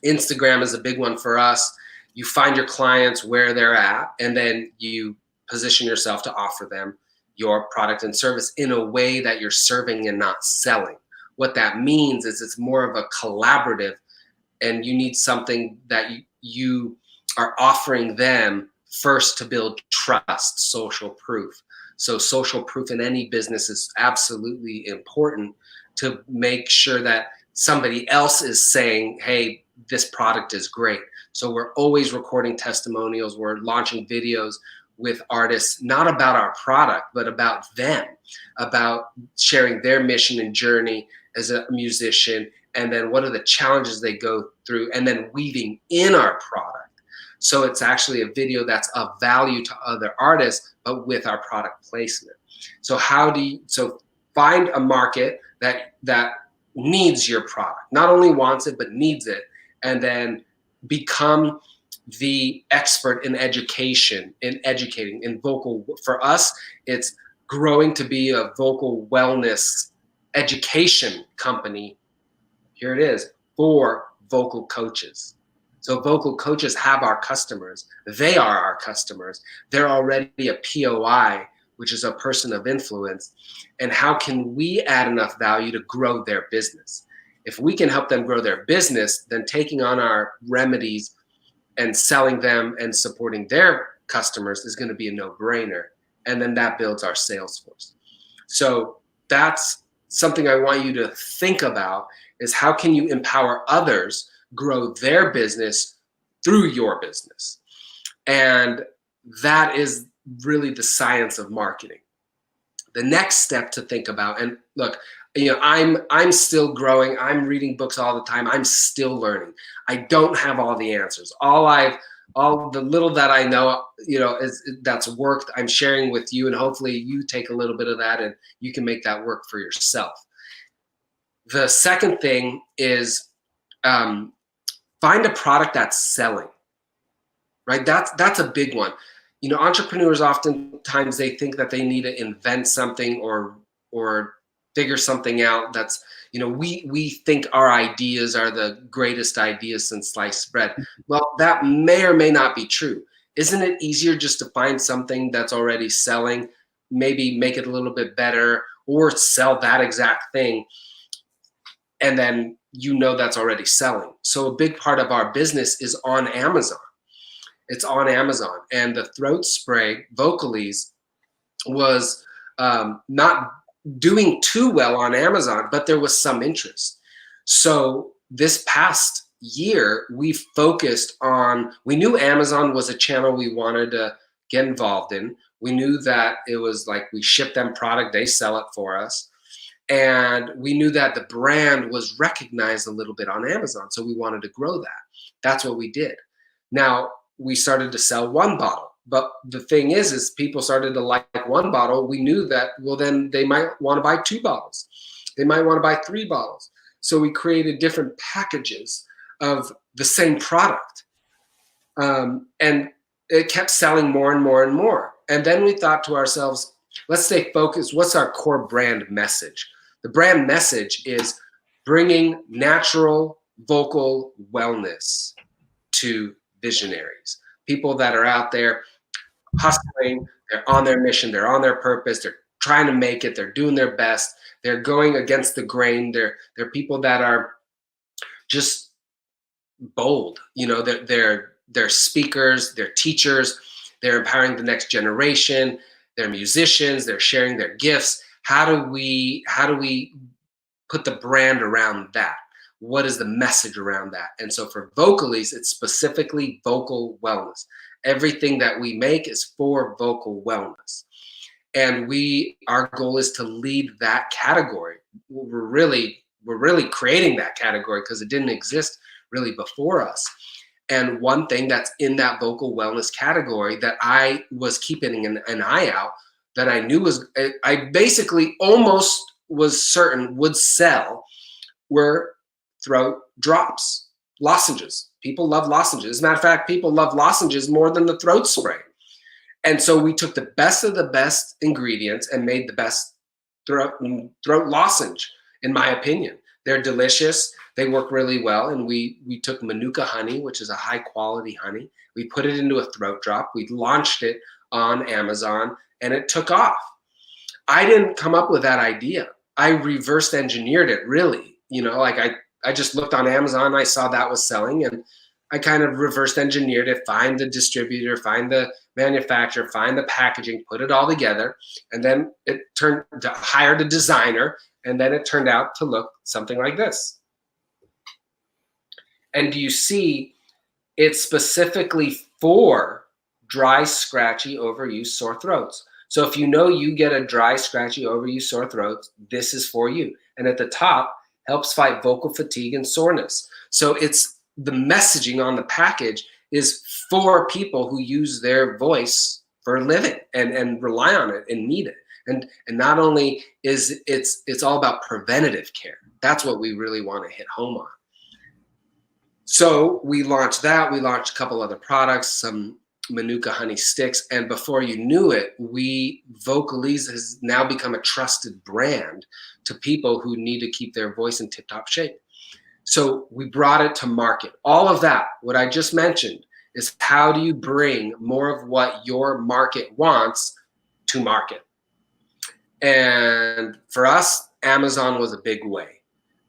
[SPEAKER 3] Instagram is a big one for us. You find your clients where they're at, and then you position yourself to offer them your product and service in a way that you're serving and not selling. What that means is it's more of a collaborative, and you need something that you are offering them first to build trust, social proof. So social proof in any business is absolutely important to make sure that somebody else is saying, hey, this product is great. So we're always recording testimonials. We're launching videos with artists, not about our product, but about them, about sharing their mission and journey as a musician, and then what are the challenges they go through, and then weaving in our product. So it's actually a video that's of value to other artists, but with our product placement. So find a market that needs your product, not only wants it, but needs it, and then become the expert in educating in vocal. For us, it's growing to be a vocal wellness education company. Here it is, for vocal coaches. So vocal coaches have our customers. They are our customers. They're already a POI, which is a person of influence. And how can we add enough value to grow their business? If we can help them grow their business, then taking on our remedies and selling them and supporting their customers is going to be a no-brainer. And then that builds our sales force. So that's something I want you to think about, is how can you empower others grow their business through your business? And that is really the science of marketing. The next step to think about, and look, I'm still growing. I'm reading books all the time. I'm still learning. I don't have all the answers. All the little that I know, that's worked, I'm sharing with you, and hopefully you take a little bit of that and you can make that work for yourself. The second thing is find a product that's selling, right? That's a big one. Entrepreneurs oftentimes they think that they need to invent something or figure something out. That's, we think our ideas are the greatest ideas since sliced bread. Well, that may or may not be true. Isn't it easier just to find something that's already selling, maybe make it a little bit better, or sell that exact thing, and then that's already selling? So a big part of our business is on Amazon. It's on Amazon. And the throat spray, Vocal Eze, was not doing too well on Amazon, but there was some interest. So this past year, we focused on, we knew Amazon was a channel we wanted to get involved in. We knew that it was like we ship them product, they sell it for us. And we knew that the brand was recognized a little bit on Amazon. So we wanted to grow that. That's what we did. Now, we started to sell one bottle. But the thing is people started to like one bottle. We knew that, well, then they might want to buy 2 bottles. They might want to buy 3 bottles. So we created different packages of the same product. And it kept selling more and more and more. And then we thought to ourselves, let's stay focused. What's our core brand message? The brand message is bringing natural vocal wellness to visionaries, people that are out there hustling, they're on their mission, they're on their purpose, they're trying to make it, they're doing their best, they're going against the grain, they're people that are just bold, they're speakers, they're teachers, they're empowering the next generation, they're musicians, they're sharing their gifts. How do we put the brand around that? What is the message around that? And so for Vocal Eze, it's specifically vocal wellness. Everything that we make is for vocal wellness. And our goal is to lead that category. We're really creating that category because it didn't exist really before us. And one thing that's in that vocal wellness category that I was keeping an eye out, that I knew I basically almost was certain would sell, were throat drops, lozenges. People love lozenges. As a matter of fact, people love lozenges more than the throat spray. And so we took the best of the best ingredients and made the best throat lozenge, in my opinion. They're delicious. They work really well. And we took Manuka honey, which is a high quality honey. We put it into a throat drop. We launched it on Amazon and it took off. I didn't come up with that idea. I reverse engineered it, really. I just looked on Amazon, I saw that was selling, and I kind of reverse engineered it, find the distributor, find the manufacturer, find the packaging, put it all together, and then it hired a designer, and then it turned out to look something like this. And do you see, it's specifically for dry, scratchy, overused sore throats. So if you get a dry, scratchy, overused sore throat, this is for you. And at the top, helps fight vocal fatigue and soreness. So it's the messaging on the package is for people who use their voice for a living and rely on it and need it. And not only is it's all about preventative care. That's what we really want to hit home on. So we launched that. We launched a couple other products, some Manuka honey sticks, and before you knew it, Vocal Eze has now become a trusted brand to people who need to keep their voice in tip-top shape. So we brought it to market. All of that, what I just mentioned, is how do you bring more of what your market wants to market? And for us, Amazon was a big way.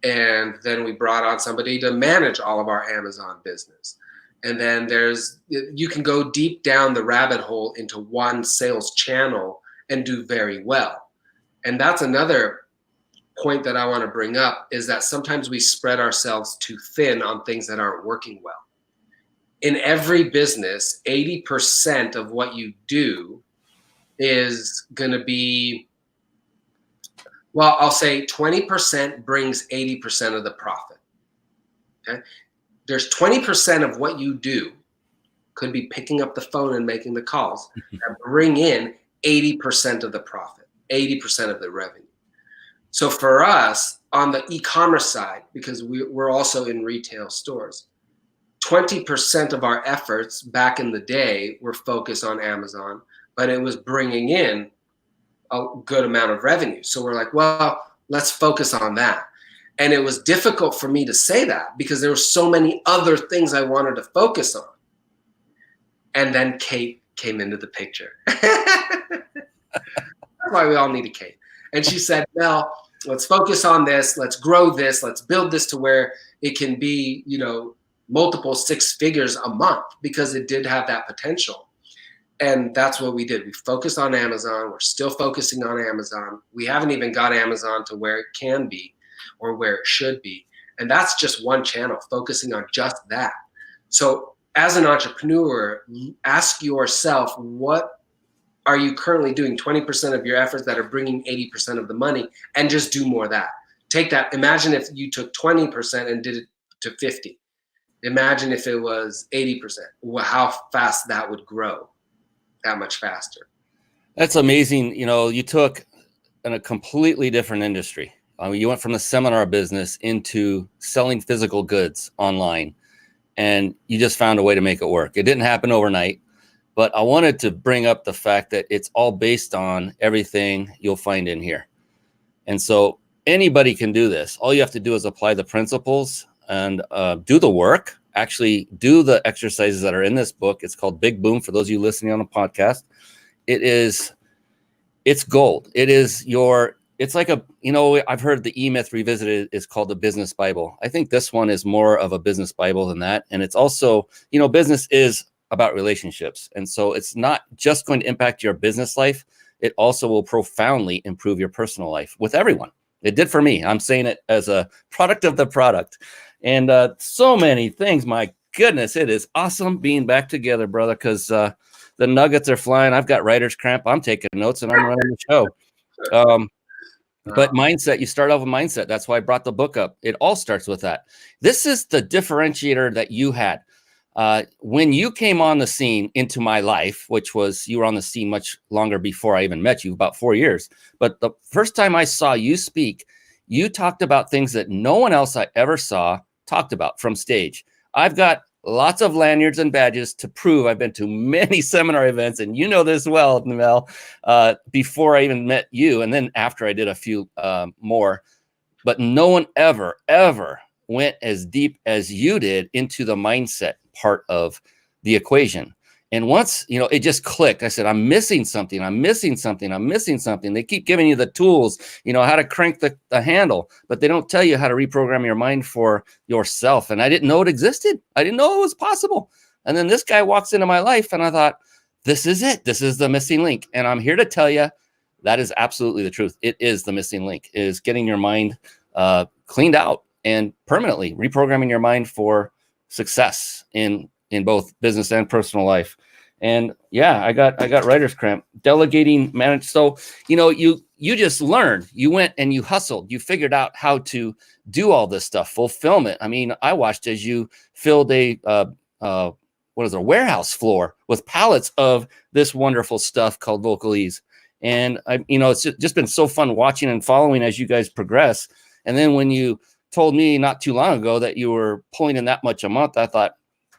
[SPEAKER 3] And then we brought on somebody to manage all of our Amazon business. And then you can go deep down the rabbit hole into one sales channel and do very well. And that's another point that I want to bring up, is that sometimes we spread ourselves too thin on things that aren't working well. In every business, 80% of what you do is going to be Well, I'll say 20% brings 80% of the profit. Okay. There's 20% of what you do could be picking up the phone and making the calls that bring in 80% of the profit, 80% of the revenue. So for us on the e-commerce side, because we're also in retail stores, 20% of our efforts back in the day were focused on Amazon, but it was bringing in a good amount of revenue. So we're like, well, let's focus on that. And it was difficult for me to say that because there were so many other things I wanted to focus on. And then Kate came into the picture. That's why we all need a Kate. And she said, Mel, let's focus on this. Let's grow this. Let's build this to where it can be, you know, multiple six figures a month, because it did have that potential. And that's what we did. We focused on Amazon. We're still focusing on Amazon. We haven't even got Amazon to where it can be or where it should be. And that's just one channel, focusing on just that. So as an entrepreneur, ask yourself, what are you currently doing 20% of your efforts that are bringing 80% of the money, and just do more of that. Take that. Imagine if you took 20% and did it to 50. Imagine if it was 80%, how fast that would grow, that much faster.
[SPEAKER 2] That's amazing. You know, you took in a completely different industry. You went from the seminar business into selling physical goods online, and you just found a way to make it work. It didn't happen overnight, but I wanted to bring up the fact that it's all based on everything you'll find in here. And so anybody can do this. All you have to do is apply the principles and do the work. Actually do the exercises that are in this book. It's called Big Boom for those of you listening on the podcast. It's gold. It's like I've heard the E-Myth Revisited is called the Business Bible. I think this one is more of a business Bible than that. And it's also, business is about relationships. And so it's not just going to impact your business life. It also will profoundly improve your personal life with everyone. It did for me. I'm saying it as a product of the product. And so many things. My goodness, it is awesome being back together, brother, because the nuggets are flying. I've got writer's cramp. I'm taking notes and I'm running the show. But mindset, you start off with mindset. That's why I brought the book up. It all starts with that. This is the differentiator that you had. When you came on the scene into my life, which was, you were on the scene much longer before I even met you, about 4 years. But the first time I saw you speak, you talked about things that no one else I ever saw talked about from stage. I've got lots of lanyards and badges to prove I've been to many seminar events, and you know this well, Mel, before I even met you, and then after I did a few more. But no one ever went as deep as you did into the mindset part of the equation. And once, it just clicked. I said, I'm missing something. They keep giving you the tools, how to crank the handle, but they don't tell you how to reprogram your mind for yourself. And I didn't know it existed. I didn't know it was possible. And then this guy walks into my life and I thought, this is it. This is the missing link. And I'm here to tell you that is absolutely the truth. It is the missing link, is getting your mind cleaned out and permanently reprogramming your mind for success in both business and personal life. And yeah, I got writer's cramp, delegating, manage. So, you just learned, you went and you hustled, you figured out how to do all this stuff, fulfillment. I mean, I watched as you filled a warehouse floor with pallets of this wonderful stuff called Vocal Eze. And it's just been so fun watching and following as you guys progress. And then when you told me not too long ago that you were pulling in that much a month, I thought,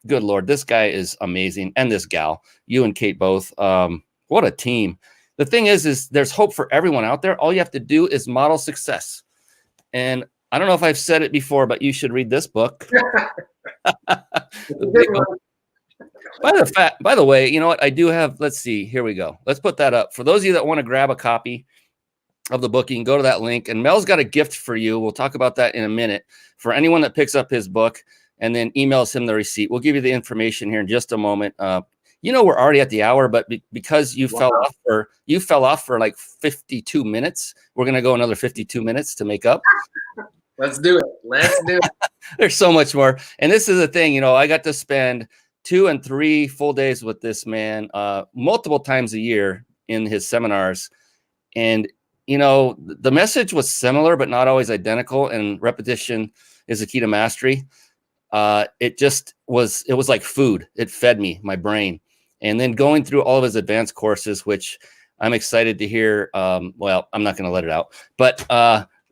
[SPEAKER 2] good Lord, this guy is amazing. And this gal, you and Kate both, what a team. The thing is there's hope for everyone out there. All you have to do is model success. And I don't know if I've said it before, but you should read this book. By the way, you know what? I do have, let's see, here we go. Let's put that up. For those of you that want to grab a copy of the book, you can go to that link. And Mel's got a gift for you. We'll talk about that in a minute. For anyone that picks up his book and then emails him the receipt, we'll give you the information here in just a moment. We're already at the hour, but because you fell off for like 52 minutes, we're going to go another 52 minutes to make up.
[SPEAKER 3] Let's do it.
[SPEAKER 2] There's so much more. And this is the thing, I got to spend 2 and 3 full days with this man multiple times a year in his seminars. And you know, the message was similar, but not always identical. And repetition is the key to mastery. It was like food. It fed me, my brain. And then going through all of his advanced courses, which I'm excited to hear. Well, I'm not going to let it out, but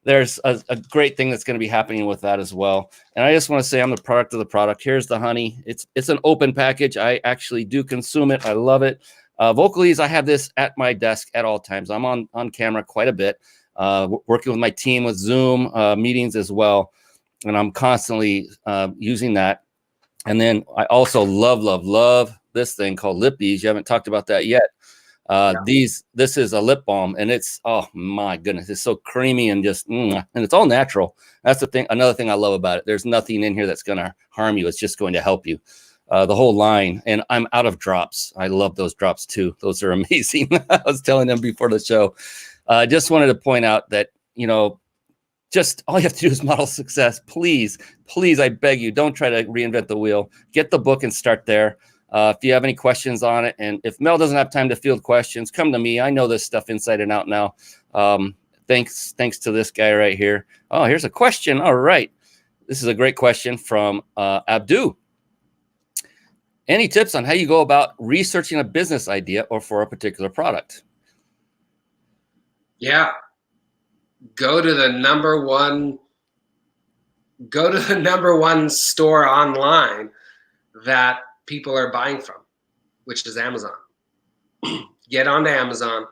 [SPEAKER 2] there's a great thing that's going to be happening with that as well. And I just want to say I'm the product of the product. Here's the honey. It's an open package. I actually do consume it. I love it. Vocal Eze, I have this at my desk at all times. I'm on camera quite a bit, working with my team with Zoom meetings as well. And I'm constantly using that. And then I also love this thing called Lip Ease. You haven't talked about that yet. This is a lip balm, and it's, oh my goodness, it's so creamy and just, and it's all natural. That's the thing. Another thing I love about it. There's nothing in here that's going to harm you. It's just going to help you. The whole line. And I'm out of drops. I love those drops too. Those are amazing. I was telling them before the show. Just wanted to point out that, you know, just all you have to do is model success. Please, I beg you, don't try to reinvent the wheel. Get the book and start there. If you have any questions on it, and if Mel doesn't have time to field questions, come to me. I know this stuff inside and out now. Thanks to this guy right here. Oh, here's a question. All right. This is a great question from Abdu. Any tips on how you go about researching a business idea or for a particular product?
[SPEAKER 3] Yeah. Go to the number one store online that people are buying from, which is Amazon. Get onto Amazon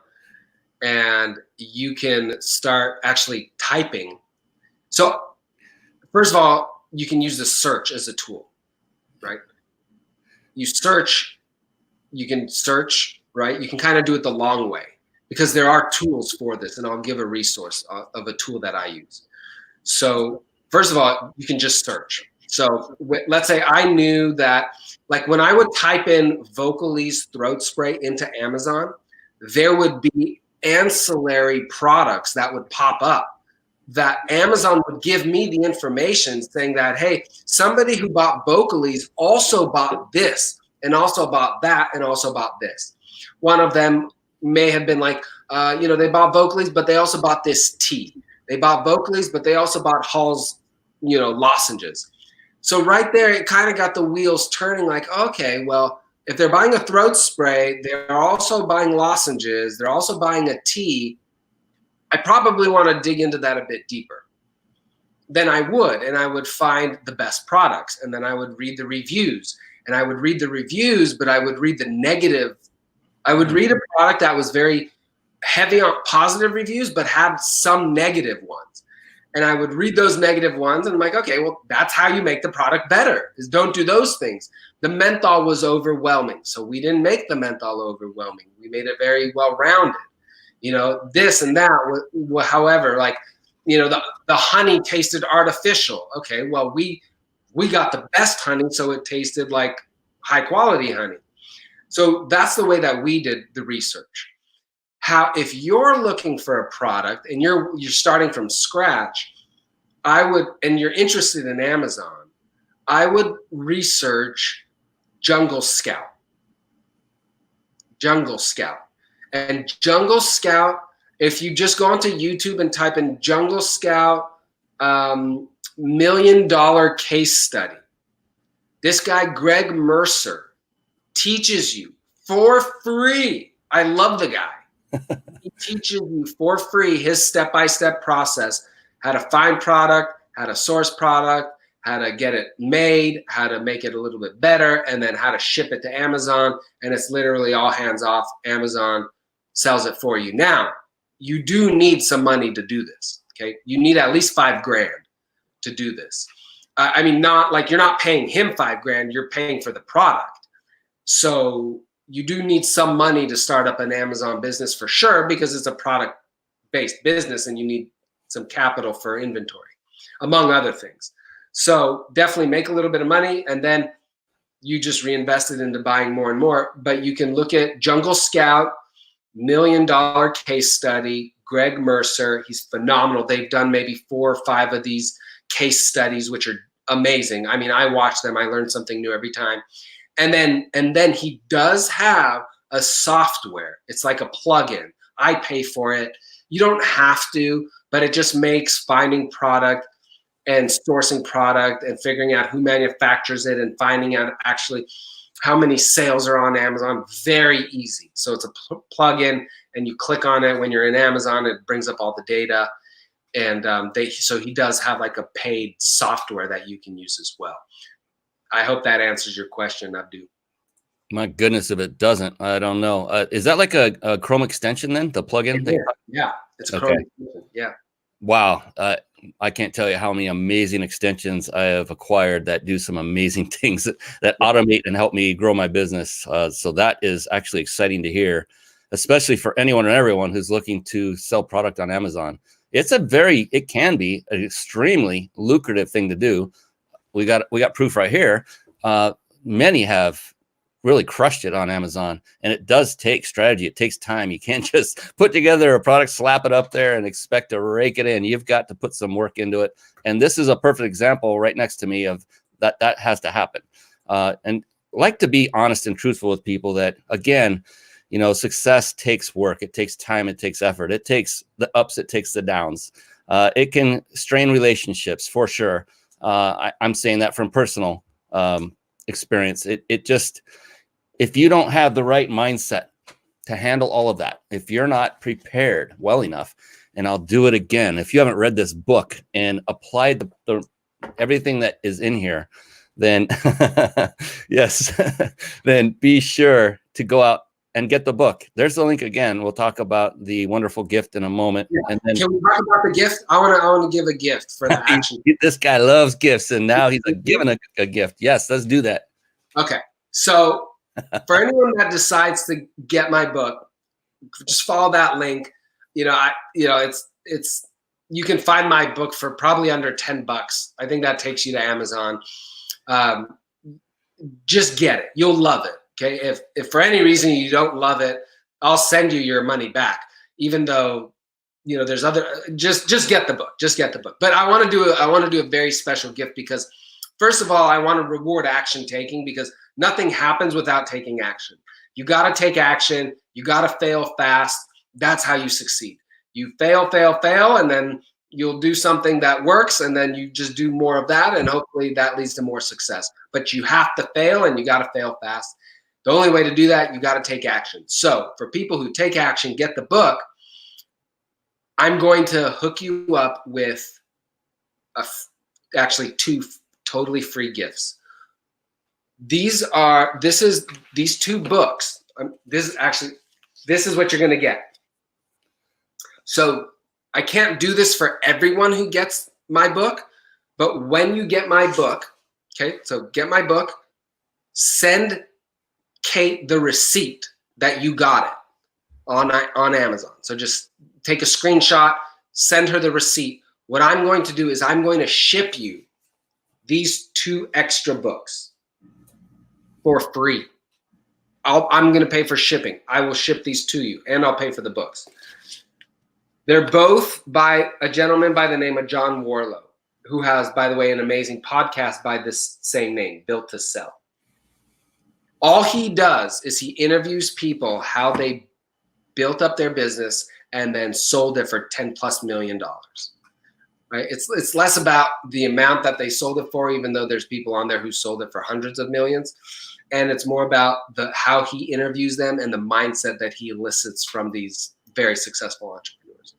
[SPEAKER 3] and you can start actually typing. So first of all, you can use the search as a tool, right? You can search, right? You can kind of do it the long way because there are tools for this, and I'll give a resource of a tool that I use. So first of all, you can just search. So let's say I knew that, like when I would type in Vocal Eze throat spray into Amazon, there would be ancillary products that would pop up that Amazon would give me the information saying that, hey, somebody who bought Vocal Eze also bought this and also bought that and also bought this. One of them may have been like, they bought Vocal Eze, but they also bought this tea. They bought Vocal Eze, but they also bought Hall's, lozenges. So right there, it kind of got the wheels turning like, okay, well, if they're buying a throat spray, they're also buying lozenges, they're also buying a tea, I probably want to dig into that a bit deeper. Then I would find the best products, and then I would read the reviews, and I would read the reviews, but I would read the negative. I would read a product that was very heavy on positive reviews, but had some negative ones. And I would read those negative ones, and I'm like, okay, well, that's how you make the product better, is don't do those things. The menthol was overwhelming, so we didn't make the menthol overwhelming. We made it very well-rounded. This and that, however, like, the honey tasted artificial. Okay, well, we got the best honey, so it tasted like high-quality honey. So that's the way that we did the research. If you're looking for a product and you're starting from scratch, and you're interested in Amazon, I would research Jungle Scout. And Jungle Scout, if you just go onto YouTube and type in Jungle Scout $1 million case study, this guy, Greg Mercer, teaches you for free. I love the guy. He teaches you for free his step-by-step process, how to find product, how to source product, how to get it made, how to make it a little bit better, and then how to ship it to Amazon. And it's literally all hands off. Amazon sells it for you. Now, you do need some money to do this, okay? You need at least $5,000 to do this. Not like you're not paying him $5,000, you're paying for the product. So you do need some money to start up an Amazon business for sure, because it's a product-based business and you need some capital for inventory, among other things. So definitely make a little bit of money, and then you just reinvest it into buying more and more. But you can look at Jungle Scout, $1 million case study, Greg Mercer. He's phenomenal. They've done maybe 4 or 5 of these case studies, which are amazing. I watch them. I learn something new every time. And then he does have a software. It's like a plugin. I pay for it. You don't have to, but it just makes finding product and sourcing product and figuring out who manufactures it and finding out actually how many sales are on Amazon very easy. So it's a plug-in, and you click on it when you're in Amazon. It brings up all the data, and so he does have like a paid software that you can use as well. I hope that answers your question, Abdu.
[SPEAKER 2] My goodness, if it doesn't, I don't know. Is that like a Chrome extension then, the plugin?
[SPEAKER 3] Yeah, it's a Chrome extension. Yeah.
[SPEAKER 2] Wow. I can't tell you how many amazing extensions I have acquired that do some amazing things that automate and help me grow my business. So that is actually exciting to hear, especially for anyone and everyone who's looking to sell product on Amazon. It can be an extremely lucrative thing to do. We got proof right here. Many have really crushed it on Amazon, and it does take strategy. It takes time. You can't just put together a product, slap it up there, and expect to rake it in. You've got to put some work into it. And this is a perfect example right next to me of that has to happen. And like to be honest and truthful with people that, again, success takes work. It takes time. It takes effort. It takes the ups. It takes the downs. It can strain relationships for sure. I'm saying that from personal experience. It just, if you don't have the right mindset to handle all of that, if you're not prepared well enough, and I'll do it again, if you haven't read this book and applied the everything that is in here, then yes, then be sure to go out and get the book. There's the link again. We'll talk about the wonderful gift in a moment.
[SPEAKER 3] Yeah.
[SPEAKER 2] And then,
[SPEAKER 3] can we talk about the gift? I want to give a gift for the action.
[SPEAKER 2] This guy loves gifts, and now he's giving a gift. Yes, let's do that.
[SPEAKER 3] Okay. So for anyone that decides to get my book, just follow that link. It's you can find my book for probably under $10. I think that takes you to Amazon. Just get it. You'll love it. Okay. If for any reason you don't love it, I'll send you your money back, even though, there's other, just get the book, But I want to do a very special gift because, first of all, I want to reward action taking, because nothing happens without taking action. You got to take action. You got to fail fast. That's how you succeed. You fail, and then you'll do something that works, and then you just do more of that, and hopefully that leads to more success. But you have to fail, and you got to fail fast. The only way to do that, you got to take action. So for people who take action, get the book, I'm going to hook you up with actually 2 totally free gifts. These 2 books. This is what you're going to get. So I can't do this for everyone who gets my book, but when you get my book, okay, so get my book, send Kate the receipt that you got it on Amazon. So just take a screenshot, send her the receipt. What I'm going to do is I'm going to ship you these 2 extra books for free. I'm going to pay for shipping. I will ship these to you, and I'll pay for the books. They're both by a gentleman by the name of John Warlow, who has, by the way, an amazing podcast by this same name, Built to Sell. All he does is he interviews people how they built up their business and then sold it for $10+ million. Right? It's less about the amount that they sold it for, even though there's people on there who sold it for hundreds of millions. And it's more about how he interviews them and the mindset that he elicits from these very successful entrepreneurs.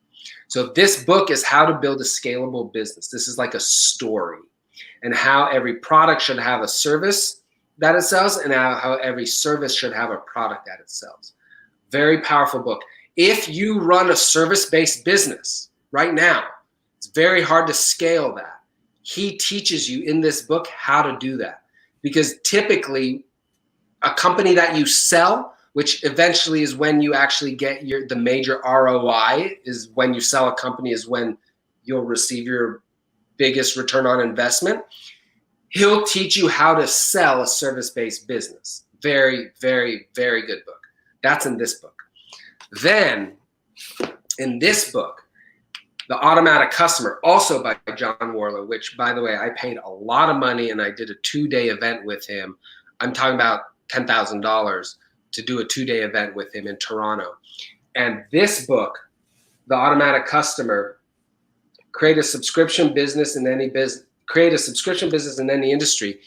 [SPEAKER 3] So this book is how to build a scalable business. This is like a story, and how every product should have a service that it sells, and how every service should have a product that it sells. Very powerful book. If you run a service-based business right now, it's very hard to scale that. He teaches you in this book how to do that, because typically a company that you sell, which eventually is when you actually get the major ROI, is when you sell a company, is when you'll receive your biggest return on investment. He'll teach you how to sell a service-based business. Very, very, very good book. That's in this book. Then in this book, The Automatic Customer, also by John Warlow, which, by the way, I paid a lot of money and I did a 2-day event with him. I'm talking about $10,000 to do a 2-day event with him in Toronto. And this book the automatic customer, create a subscription business in any industry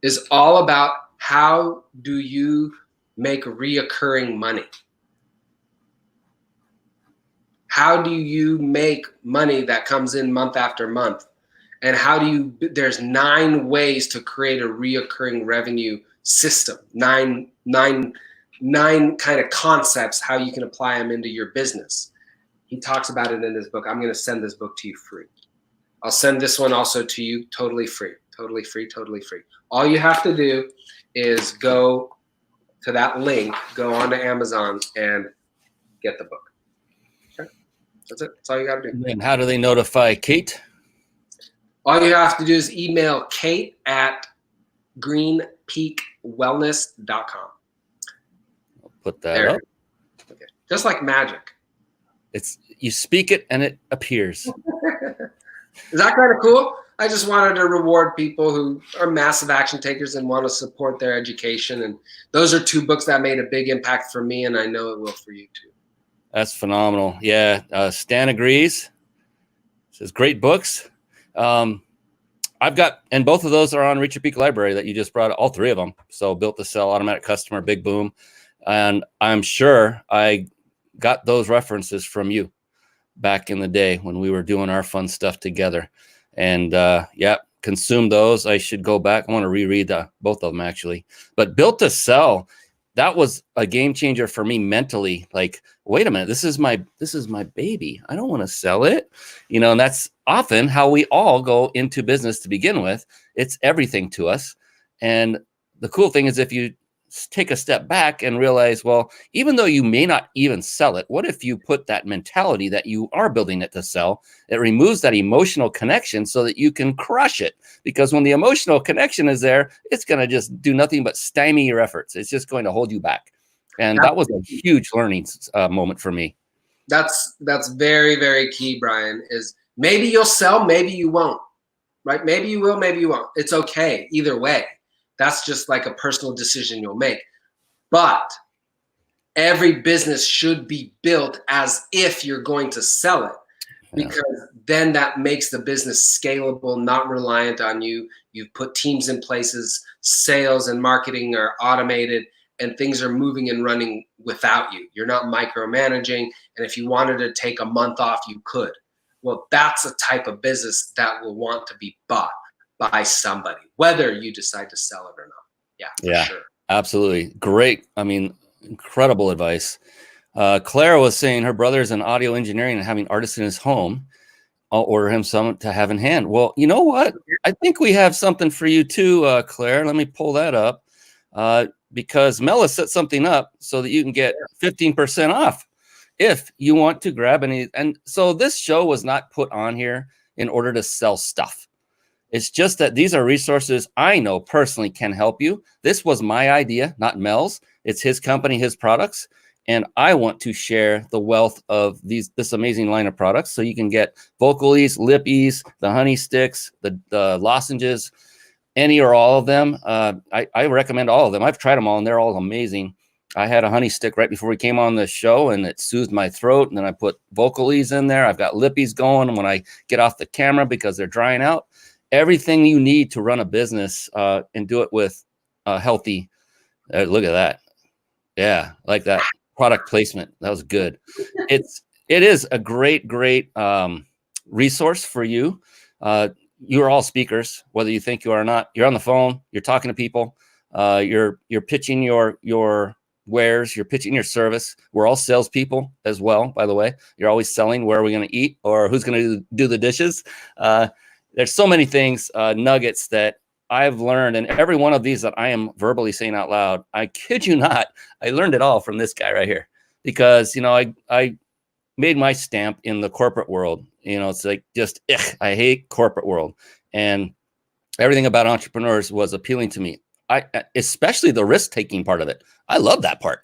[SPEAKER 3] is all about how do you make reoccurring money? How do you make money that comes in month after month? And how do you, there's 9 ways to create a reoccurring revenue system, nine kind of concepts, how you can apply them into your business. He talks about it in his book. I'm going to send this book to you free. I'll send this one also to you totally free, totally free, totally free. All you have to do is go to that link, go onto Amazon and get the book. Okay? That's it. That's all you got to do.
[SPEAKER 2] And how do they notify Kate?
[SPEAKER 3] All you have to do is email Kate at greenpeakwellness.com.
[SPEAKER 2] I'll put that up.
[SPEAKER 3] Okay. Just like magic.
[SPEAKER 2] It's, you speak it and it appears.
[SPEAKER 3] Is that kind of cool? I just wanted to reward people who are massive action takers and want to support their education. And those are 2 books that made a big impact for me, and I know it will for you too.
[SPEAKER 2] That's phenomenal. Yeah, Stan agrees. Says great books. I've got, and both of those are on Reach Your Peak Library that you just brought, all 3 of them. So Built to Sell, Automatic Customer, Big Boom. And I'm sure I got those references from you back in the day when we were doing our fun stuff together. And yeah, consume those. I should go back. I want to reread both of them actually. But Built to Sell, that was a game changer for me mentally. Like, wait a minute, this is my baby. I don't want to sell it. You know, and that's often how we all go into business to begin with. It's everything to us. And the cool thing is if you take a step back and realize, well, even though you may not even sell it, what if you put that mentality that you are building it to sell? It removes that emotional connection so that you can crush it. Because when the emotional connection is there, it's going to just do nothing but stymie your efforts. It's just going to hold you back. And that was a huge learning moment for me.
[SPEAKER 3] That's very, very key, Brian, is maybe you'll sell, maybe you won't, right? Maybe you will, maybe you won't. It's okay either way. That's just like a personal decision you'll make. But every business should be built as if you're going to sell it, because then that makes the business scalable, not reliant on you. You've put teams in places, sales and marketing are automated, and things are moving and running without you. You're not micromanaging. And if you wanted to take a month off, you could. Well, that's a type of business that will want to be bought by somebody, whether you decide to sell it or not. Yeah, for sure.
[SPEAKER 2] Absolutely. Great. I mean, incredible advice. Clara was saying her brother's in audio engineering and having artists in his home. I'll order him some to have in hand. Well, you know what? I think we have something for you too, Claire. Let me pull that up because Mel has set something up so that you can get 15% off if you want to grab any. And so this show was not put on here in order to sell stuff. It's just that these are resources I know personally can help you. This was my idea, not Mel's. It's his company, his products. And I want to share the wealth of this amazing line of products. So you can get Vocal Eze, Lip Ease, the honey sticks, the lozenges, any or all of them. I recommend all of them. I've tried them all and they're all amazing. I had a honey stick right before we came on the show and it soothed my throat. And then I put Vocal Eze in there. I've got Lip Ease going when I get off the camera because they're drying out. Everything you need to run a business and do it with healthy. Look at that. Yeah, like that product placement. That was good. It is a great resource for you. You're all speakers, whether you think you are or not. You're on the phone. You're talking to people. You're pitching your wares. You're pitching your service. We're all salespeople as well, by the way. You're always selling. Where are we going to eat or who's going to do the dishes? There's so many things, nuggets that I've learned. And every one of these that I am verbally saying out loud, I kid you not, I learned it all from this guy right here. Because, you know, I made my stamp in the corporate world. You know, it's like just, I hate corporate world. And everything about entrepreneurs was appealing to me. Especially the risk-taking part of it. I love that part.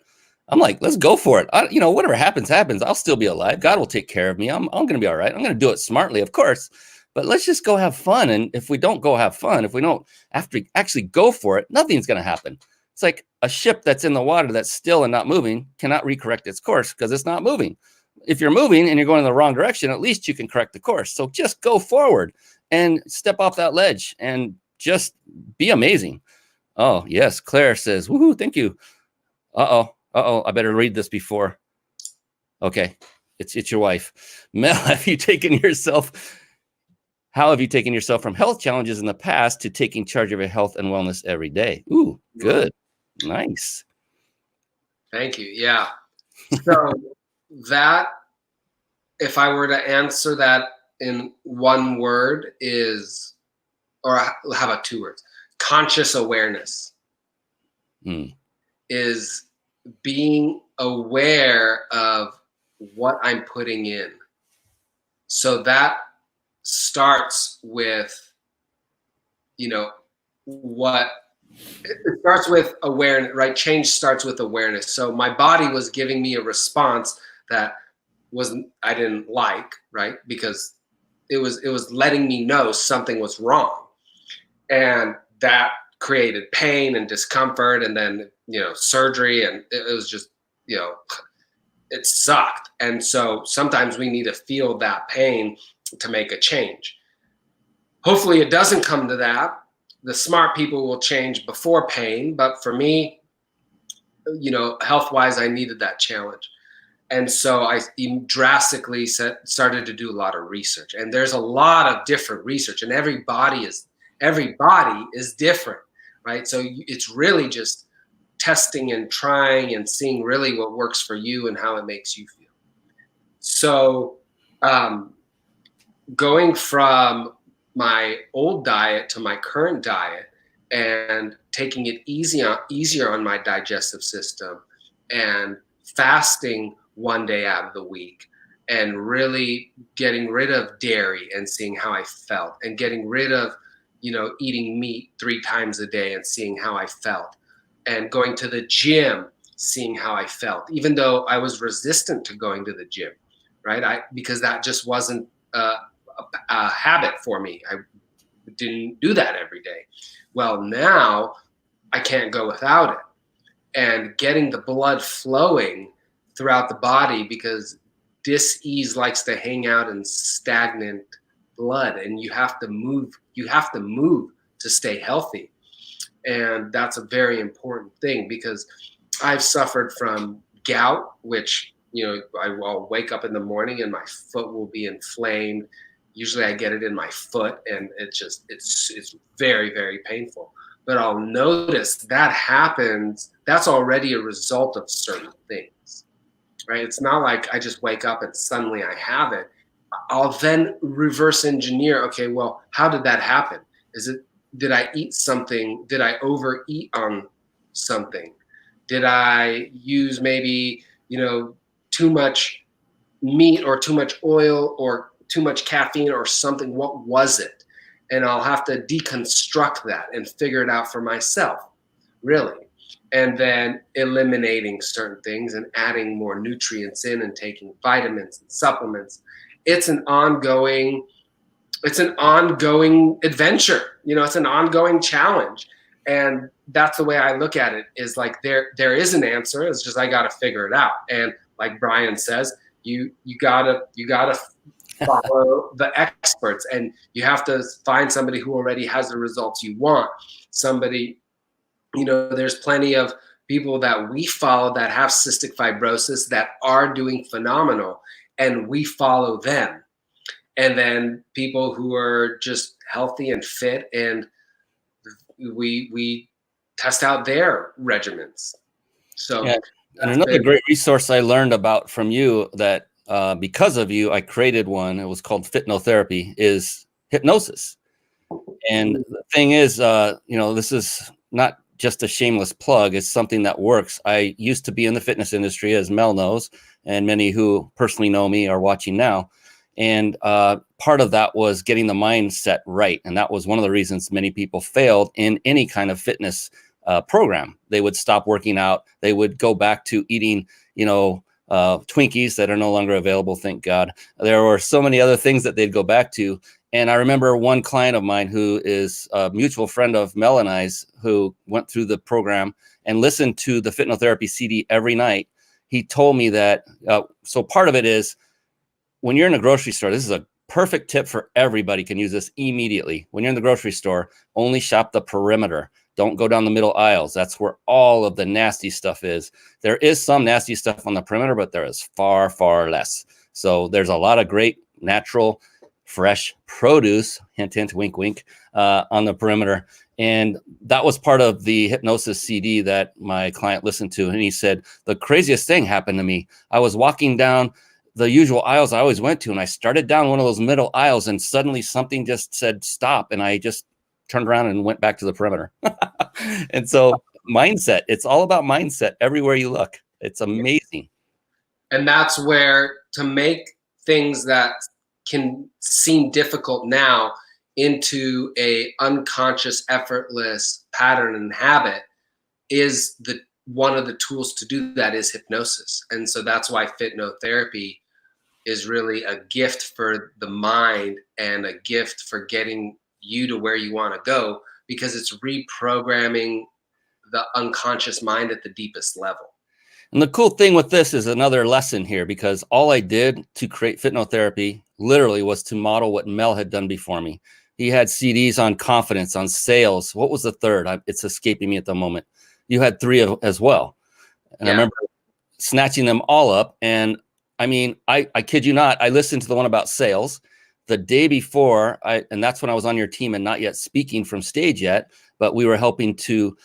[SPEAKER 2] I'm like, let's go for it. You know, whatever happens, happens. I'll still be alive. God will take care of me. I'm going to be all right. I'm going to do it smartly, of course. But let's just go have fun. And if we don't go have fun, if we don't actually go for it, nothing's going to happen. It's like a ship that's in the water that's still and not moving cannot recorrect its course because it's not moving. if you're moving and you're going in the wrong direction, at least you can correct the course. So just go forward and step off that ledge and just be amazing. Oh, yes. Claire says, woohoo, thank you. I better read this before. Okay. It's your wife. Mel, how have you taken yourself from health challenges in the past to taking charge of your health and wellness every day? Ooh, good. Nice.
[SPEAKER 3] Thank you. Yeah. So that, if I were to answer that in one word, is, or how about 2 words? Conscious awareness. Is being aware of what I'm putting in. So that starts with, it starts with awareness, right? Change starts with awareness. So my body was giving me a response that I didn't like, right? Because it was letting me know something was wrong. And that created pain and discomfort, and then, surgery. And it was just, it sucked. And so sometimes we need to feel that pain to make a change. Hopefully it doesn't come to that. The smart people will change before pain. But for me, health-wise, I needed that challenge. And so I drastically started to do a lot of research. And there's a lot of different research, and every body is different, right? So it's really just testing and trying and seeing really what works for you and how it makes you feel. So going from my old diet to my current diet and taking it easier on my digestive system and fasting 1 day out of the week and really getting rid of dairy and seeing how I felt, and getting rid of, eating meat 3 times a day and seeing how I felt, and going to the gym, seeing how I felt, even though I was resistant to going to the gym, right? Because that just wasn't a habit for me. I didn't do that every day. Well, now I can't go without it. And getting the blood flowing throughout the body, because dis-ease likes to hang out in stagnant blood, and you have to move to stay healthy. And that's a very important thing, because I've suffered from gout, which, I'll wake up in the morning and my foot will be inflamed. Usually I get it in my foot, and it's very, very painful. But I'll notice that happens, that's already a result of certain things, right? It's not like I just wake up and suddenly I have it. I'll then reverse engineer, okay, well, how did that happen? Did I eat something? Did I overeat on something? Did I use maybe, too much meat or too much oil or too much caffeine or something? What was it? And I'll have to deconstruct that and figure it out for myself, really. And then eliminating certain things and adding more nutrients in and taking vitamins and supplements. It's an ongoing adventure. It's an ongoing challenge. And that's the way I look at it, is like there is an answer. It's just I got to figure it out. And like Brian says, you gotta follow the experts, and you have to find somebody who already has the results you want. Somebody, there's plenty of people that we follow that have cystic fibrosis that are doing phenomenal, and we follow them. And then people who are just healthy and fit, and we test out their regimens. So,
[SPEAKER 2] yeah. And another great resource I learned about from you, that because of you, I created one. It was called Fitnotherapy, is hypnosis. And the thing is, this is not just a shameless plug. It's something that works. I used to be in the fitness industry, as Mel knows, and many who personally know me are watching now. And part of that was getting the mindset right. And that was one of the reasons many people failed in any kind of fitness program. They would stop working out. They would go back to eating, Twinkies that are no longer available, thank God. There were so many other things that they'd go back to. And I remember one client of mine who is a mutual friend of Mel and I's, who went through the program and listened to the Fitnotherapy CD every night. he told me that, so part of it is when you're in a grocery store, this is a perfect tip for everybody, can use this immediately. When you're in the grocery store, only shop the perimeter. Don't go down the middle aisles. That's where all of the nasty stuff is. There is some nasty stuff on the perimeter, but there is far, far less. So there's a lot of great natural, fresh produce, hint, hint, wink, wink, on the perimeter. And that was part of the hypnosis CD that my client listened to. And he said, the craziest thing happened to me. I was walking down the usual aisles I always went to, and I started down one of those middle aisles, and suddenly something just said stop, and I just turned around and went back to the perimeter. And so mindset, it's all about mindset everywhere you look. It's amazing.
[SPEAKER 3] And that's where, to make things that can seem difficult now into a unconscious, effortless pattern and habit, is the one of the tools to do that is hypnosis. And so that's why hypnotherapy is really a gift for the mind and a gift for getting you to where you want to go, because it's reprogramming the unconscious mind at the deepest level.
[SPEAKER 2] And the cool thing with this is another lesson here, because all I did to create hypnotherapy literally was to model what Mel had done before me. He had CDs on confidence, on sales. What was the third? It's escaping me at the moment. You had 3 as well. And I remember snatching them all up. And I mean, I kid you not, I listened to the one about sales the day before, and that's when I was on your team and not yet speaking from stage yet, but we were helping to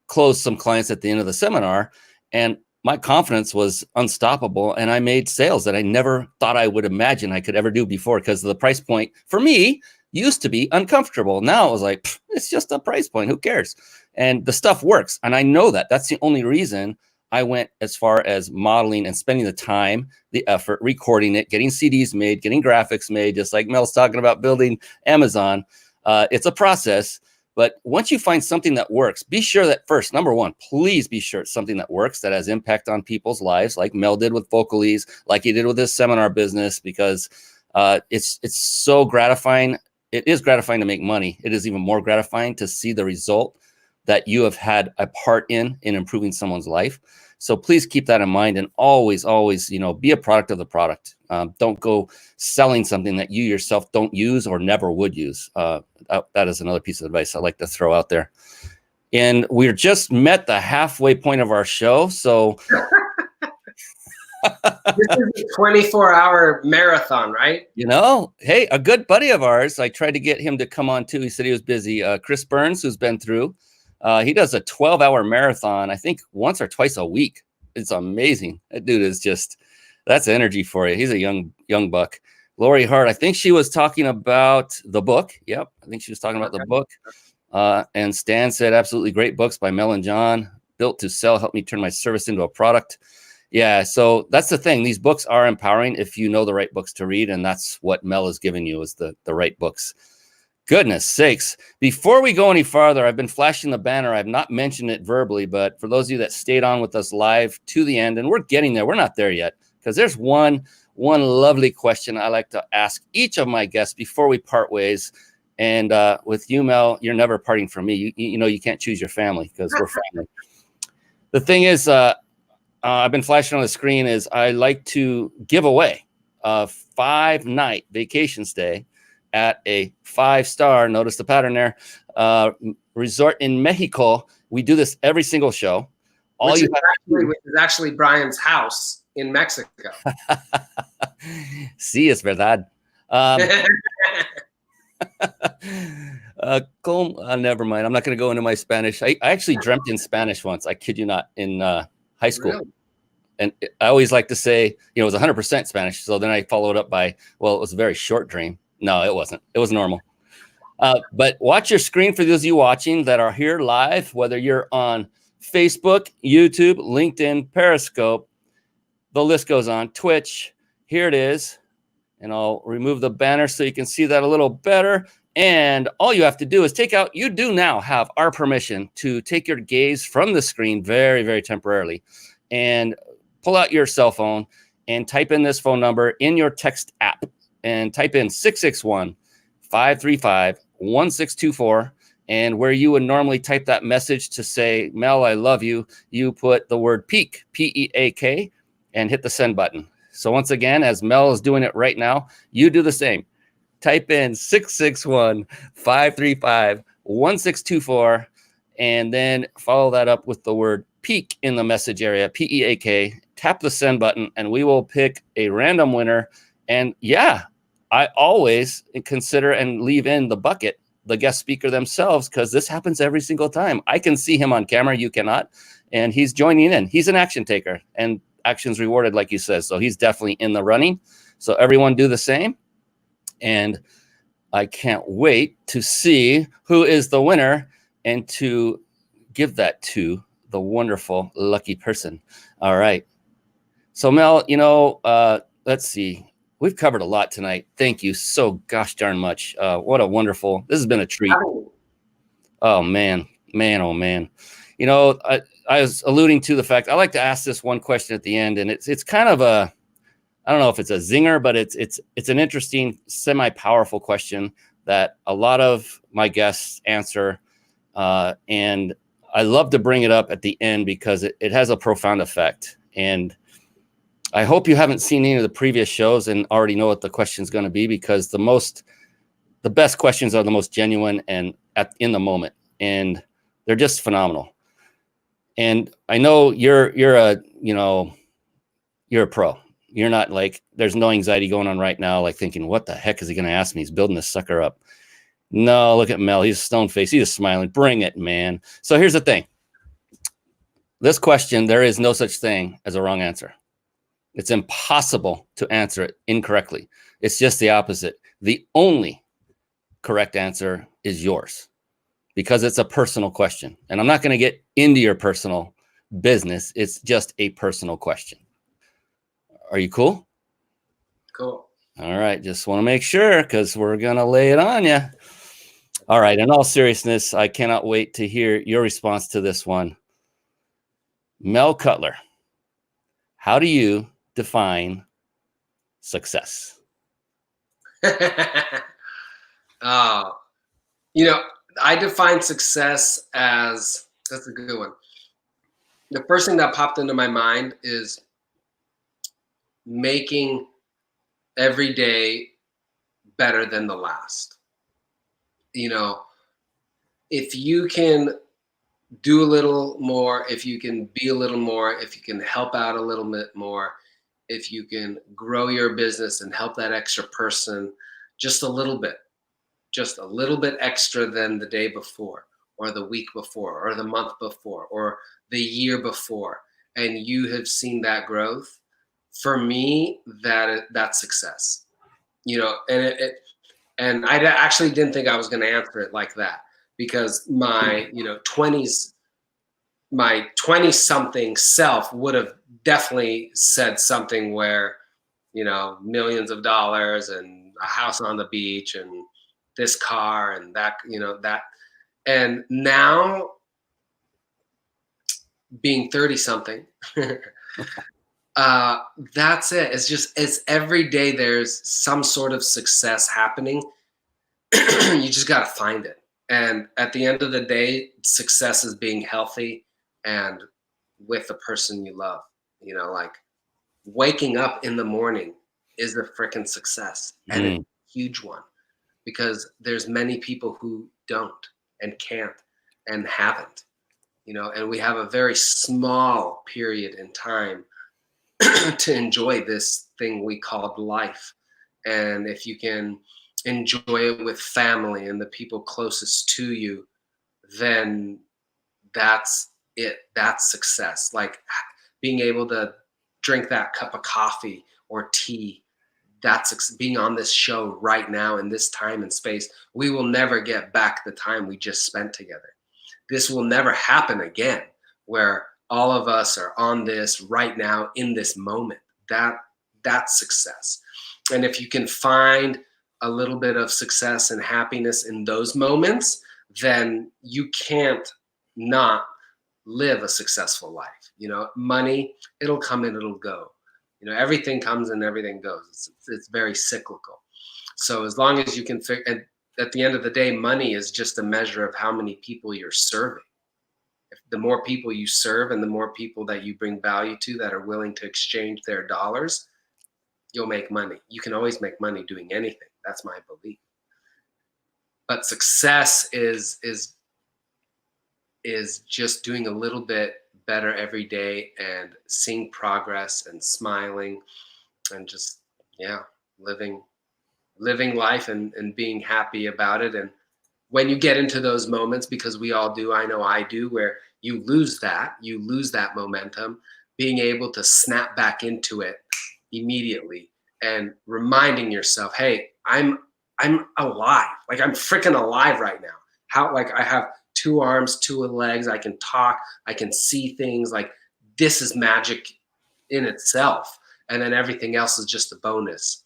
[SPEAKER 2] close some clients at the end of the seminar. And my confidence was unstoppable. And I made sales that I never thought I would imagine I could ever do before, because the price point for me used to be uncomfortable. Now it was like, it's just a price point. Who cares? And the stuff works. And I know that. That's the only reason I went as far as modeling and spending the time, the effort, recording it, getting CDs made, getting graphics made, just like Mel's talking about building Amazon. It's a process. But once you find something that works, be sure that first, number one, please be sure it's something that works, that has impact on people's lives, like Mel did with Vocal Eze, like he did with his seminar business, because it's so gratifying. It is gratifying to make money. It is even more gratifying to see the result that you have had a part in improving someone's life. So please keep that in mind, and always, always, be a product of the product. Don't go selling something that you yourself don't use or never would use. That is another piece of advice I like to throw out there. And we're just met the halfway point of our show. So
[SPEAKER 3] this is a 24-hour marathon, right?
[SPEAKER 2] Hey, a good buddy of ours, I tried to get him to come on too. He said he was busy. Chris Burns, who's been through, he does a 12-hour marathon, I think once or twice a week. It's amazing. That dude is that's energy for you. He's a young buck. Lori Hart, I think she was talking about the book. Yep, I think she was talking about the book. And Stan said, absolutely great books by Mel and John. Built to Sell, helped me turn my service into a product. Yeah, so that's the thing. These books are empowering if you know the right books to read, and that's what Mel is giving you, is the right books. Goodness sakes. Before we go any farther, I've been flashing the banner. I've not mentioned it verbally, but for those of you that stayed on with us live to the end, and we're getting there, we're not there yet, because there's one lovely question I like to ask each of my guests before we part ways. And with you, Mel, you're never parting from me. You can't choose your family, because we're family. The thing is, I've been flashing on the screen, is I like to give away a 5-night vacation stay at a 5-star, notice the pattern there, resort in Mexico. We do this every single show.
[SPEAKER 3] Which is actually Brian's house in Mexico.
[SPEAKER 2] Sí, es verdad. Never mind. I'm not going to go into my Spanish. I actually dreamt in Spanish once. I kid you not, in high school. Really? And I always like to say, it was 100% Spanish. So then I followed up by, well, it was a very short dream. No, it wasn't. It was normal. But watch your screen for those of you watching that are here live, whether you're on Facebook, YouTube, LinkedIn, Periscope, the list goes on, Twitch. Here it is. And I'll remove the banner so you can see that a little better. And all you have to do is you do now have our permission to take your gaze from the screen very, very temporarily, and pull out your cell phone and type in this phone number in your text app, and type in 661-535-1624. And where you would normally type that message to say, Mel, I love you, you put the word PEAK, P-E-A-K, and hit the send button. So once again, as Mel is doing it right now, you do the same. Type in 661-535-1624, and then follow that up with the word peak in the message area, PEAK. Tap the send button, and we will pick a random winner. And yeah, I always consider and leave in the bucket the guest speaker themselves, because this happens every single time. I can see him on camera, you cannot, and he's joining in. He's an action taker, and action's rewarded, like you said. So he's definitely in the running. So everyone do the same. And I can't wait to see who is the winner and to give that to the wonderful, lucky person. All right. So Mel, let's see. We've covered a lot tonight. Thank you so gosh darn much. What a wonderful, this has been a treat. Oh man. Oh man. I was alluding to the fact I like to ask this one question at the end, and it's kind of a, I don't know if it's a zinger, but it's an interesting, semi-powerful question that a lot of my guests answer. And I love to bring it up at the end because it has a profound effect. And I hope you haven't seen any of the previous shows and already know what the question is going to be, because the best questions are the most genuine and in the moment, and they're just phenomenal. And I know you're a pro. You're not like, there's no anxiety going on right now, like thinking, what the heck is he going to ask me? He's building this sucker up. No, look at Mel. He's stone faced. He's smiling. Bring it, man. So here's the thing. This question, there is no such thing as a wrong answer. It's impossible to answer it incorrectly. It's just the opposite. The only correct answer is yours, because it's a personal question. And I'm not going to get into your personal business. It's just a personal question. Are you cool?
[SPEAKER 3] Cool.
[SPEAKER 2] All right. Just want to make sure, because we're going to lay it on you. All right. In all seriousness, I cannot wait to hear your response to this one. Mel Cutler, how do you define success?
[SPEAKER 3] I define success as, that's a good one. The first thing that popped into my mind is making every day better than the last. If you can do a little more, if you can be a little more, if you can help out a little bit more, if you can grow your business and help that extra person just a little bit extra than the day before, or the week before, or the month before, or the year before, and you have seen that growth, for me, that's success. And I actually didn't think I was going to answer it like that, because my 20-something self would have definitely said something where, millions of dollars and a house on the beach and this car and that. And now, being 30-something, that's it. It's every day there's some sort of success happening. You just got to find it. And at the end of the day, success is being healthy and with the person you love. Like waking up in the morning is a freaking success, and it's a huge one, because there's many people who don't and can't and haven't, and we have a very small period in time to enjoy this thing we call life. And if you can enjoy it with family and the people closest to you, then that's it. That's success. Like being able to drink that cup of coffee or tea. That's being on this show right now in this time and space. We will never get back the time we just spent together. This will never happen again, where all of us are on this right now in this moment. That's success. And if you can find a little bit of success and happiness in those moments, then you can't not live a successful life. Money, it'll come and it'll go. Everything comes and everything goes. It's very cyclical. So as long as you can figure, and at the end of the day, money is just a measure of how many people you're serving. If the more people you serve and the more people that you bring value to that are willing to exchange their dollars, you'll make money. You can always make money doing anything. That's my belief. But success is just doing a little bit better every day and seeing progress and smiling and just, yeah, living life and being happy about it. And when you get into those moments, because we all do, I know I do, where you lose that momentum, being able to snap back into it immediately and reminding yourself, hey, I'm alive. Like, I'm freaking alive right now. How, like, I have 2 arms, 2 legs. I can talk. I can see things. Like, this is magic in itself. And then everything else is just a bonus.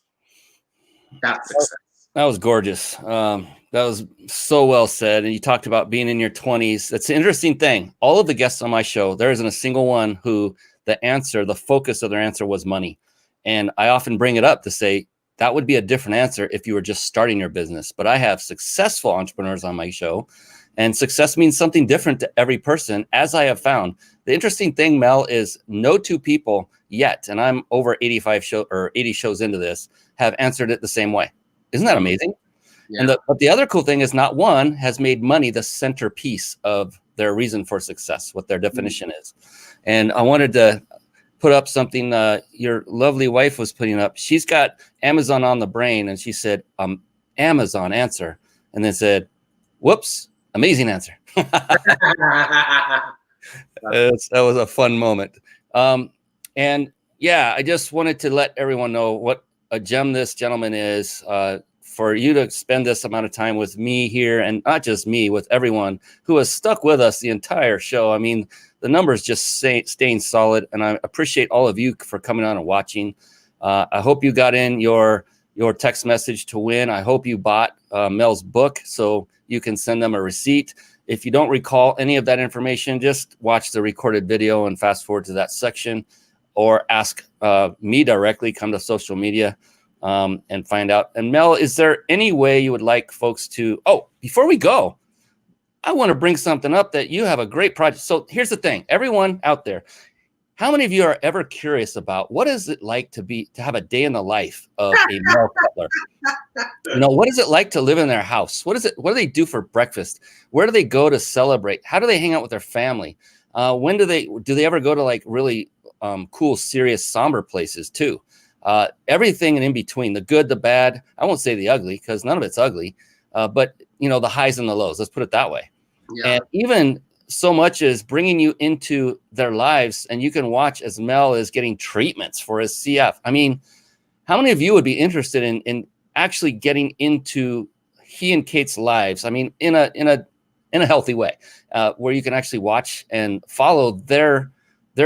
[SPEAKER 3] That's success.
[SPEAKER 2] That was gorgeous. That was so well said. And you talked about being in your 20s. That's an interesting thing. All of the guests on my show, there isn't a single one who the focus of their answer was money. And I often bring it up to say that would be a different answer if you were just starting your business. But I have successful entrepreneurs on my show, and success means something different to every person, as I have found. The interesting thing, Mel, is no 2 people yet, and I'm over 80 shows into this, have answered it the same way. Isn't that amazing? Yeah. But the other cool thing is not one has made money the centerpiece of their reason for success, what their definition is. And I wanted to put up something your lovely wife was putting up. She's got Amazon on the brain, and she said, Amazon answer, and then said, whoops, amazing answer. That was a fun moment. And yeah, I just wanted to let everyone know what a gem this gentleman is. For you to spend this amount of time with me here, and not just me, with everyone who has stuck with us the entire show. I mean, the numbers just staying solid, and I appreciate all of you for coming on and watching. I hope you got in your text message to win. I hope you bought Mel's book so you can send them a receipt. If you don't recall any of that information, just watch the recorded video and fast forward to that section, or ask me directly. Come to social media and find out. And Mel, is there any way you would like folks to, before we go, I want to bring something up that you have a great project. So here's the thing, everyone out there, how many of you are ever curious about what is it like to have a day in the life of a Mel Cutler? What is it like to live in their house? What do they do for breakfast? Where do they go to celebrate? How do they hang out with their family? When do they ever go to like really cool, serious, somber places too? Everything in between, the good, the bad. I won't say the ugly, because none of it's ugly, but the highs and the lows, let's put it that way. Yeah. And even so much as bringing you into their lives, and you can watch as Mel is getting treatments for his CF. I mean, how many of you would be interested in actually getting into he and Kate's lives? I mean, in a healthy way, where you can actually watch and follow their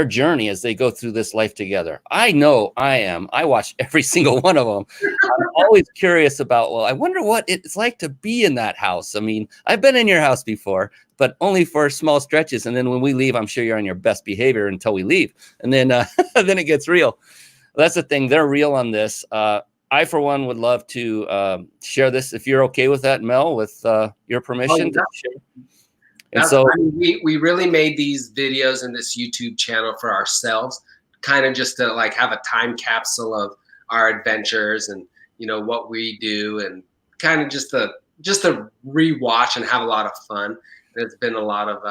[SPEAKER 2] journey as they go through this life together. I know I am. I watch every single one of them. I'm always curious about, I wonder what it's like to be in that house. I mean, I've been in your house before, but only for small stretches. And then when we leave, I'm sure you're on your best behavior until we leave. And then, then it gets real. That's the thing. They're real on this. I, for one, would love to share this, if you're okay with that, Mel, with your permission. To share. And
[SPEAKER 3] we really made these videos in this YouTube channel for ourselves, kind of just to like have a time capsule of our adventures and what we do, and kind of just to rewatch and have a lot of fun. And it's been a lot of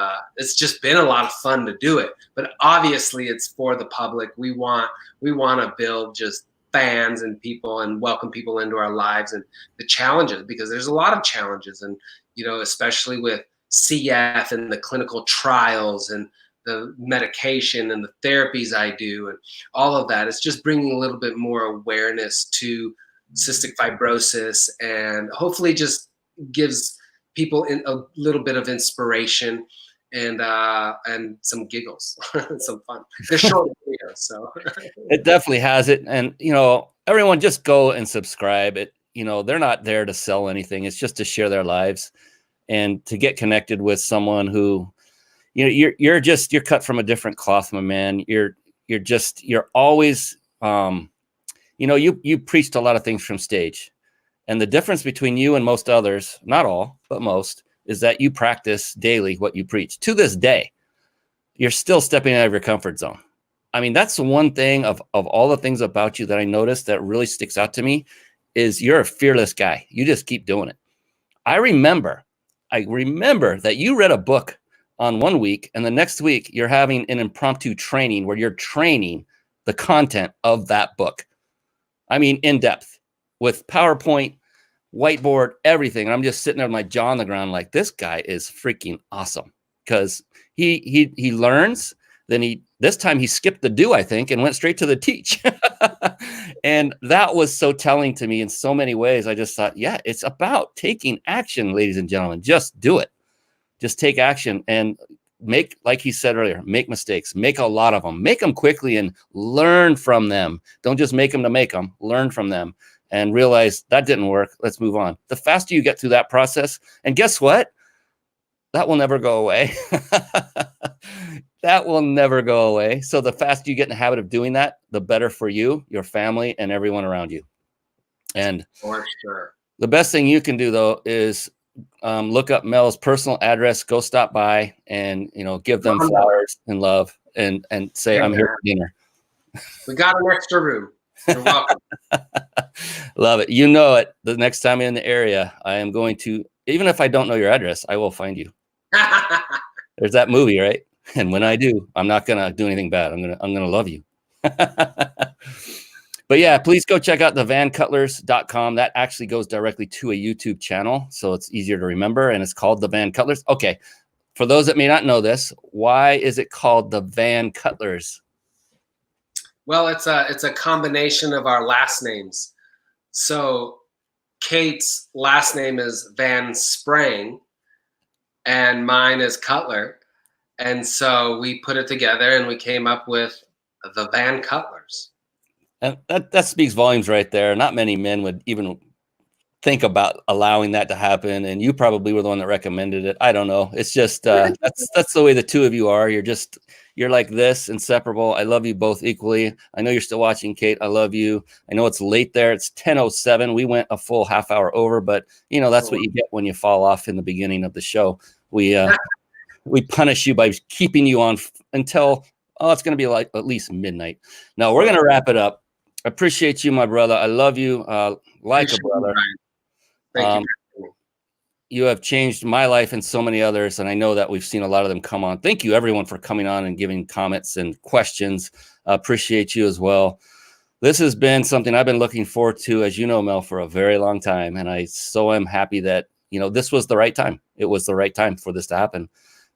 [SPEAKER 3] just been a lot of fun to do it. But obviously, it's for the public. We want to build just fans and people and welcome people into our lives and the challenges, because there's a lot of challenges, and especially with CF and the clinical trials and the medication and the therapies I do and all of that. It's just bringing a little bit more awareness to cystic fibrosis, and hopefully just gives people a little bit of inspiration and some giggles, some fun. They're short videos, so
[SPEAKER 2] it definitely has it. And everyone just go and subscribe. They're not there to sell anything. It's just to share their lives and to get connected with someone who, you're cut from a different cloth, my man. You're always, you preached a lot of things from stage, and the difference between you and most others, not all, but most, is that you practice daily what you preach to this day. you're still stepping out of your comfort zone. I mean, that's the one thing of all the things about you that I noticed that really sticks out to me is you're a fearless guy. You just keep doing it. I remember that you read a book on one week, and the next week you're having an impromptu training where you're training the content of that book. I mean, in depth with PowerPoint, whiteboard, everything. And I'm just sitting there with my jaw on the ground like, this guy is freaking awesome, because he learns. Then this time he skipped the do, I think, and went straight to the teach. And that was so telling to me in so many ways. I just thought, yeah, it's about taking action, ladies and gentlemen. Just do it. Just take action and make, like he said earlier, make mistakes, make a lot of them, make them quickly and learn from them. Don't just make them to make them, learn from them and realize that didn't work. Let's move on. The faster you get through that process, and guess what? That will never go away. That will never go away. So the faster you get in the habit of doing that, the better for you, your family, and everyone around you. And
[SPEAKER 3] for sure,
[SPEAKER 2] the best thing you can do, though, is look up Mel's personal address, go stop by and, give them flowers and love and say, I'm here for dinner.
[SPEAKER 3] We got an extra room. You're welcome.
[SPEAKER 2] Love it. You know it. The next time I'm in the area, I am going to, even if I don't know your address, I will find you. There's that movie, right? And when I do, I'm not going to do anything bad. I'm going to love you. But yeah, please go check out thevancutlers.com. That actually goes directly to a YouTube channel, so it's easier to remember, and it's called The Van Cutlers. Okay, for those that may not know this, why is it called The Van Cutlers?
[SPEAKER 3] Well, it's a combination of our last names. So Kate's last name is Van Sprang, and mine is Cutler. And so we put it together, and we came up with The Van Cutlers.
[SPEAKER 2] And that speaks volumes right there. Not many men would even think about allowing that to happen. And you probably were the one that recommended it. I don't know. It's just, that's the way the two of you are. You're like this, inseparable. I love you both equally. I know you're still watching, Kate. I love you. I know it's late there. It's 10:07. We went a full half hour over, but that's what you get when you fall off in the beginning of the show. We punish you by keeping you on until, it's going to be like at least midnight. No, we're going to wrap it up. I appreciate you, my brother. I love you like a brother.
[SPEAKER 3] Thank you.
[SPEAKER 2] You have changed my life and so many others, and I know that we've seen a lot of them come on. Thank you, everyone, for coming on and giving comments and questions. Appreciate you as well. This has been something I've been looking forward to, as you know, Mel, for a very long time, and I so am happy that this was the right time. It was the right time for this to happen,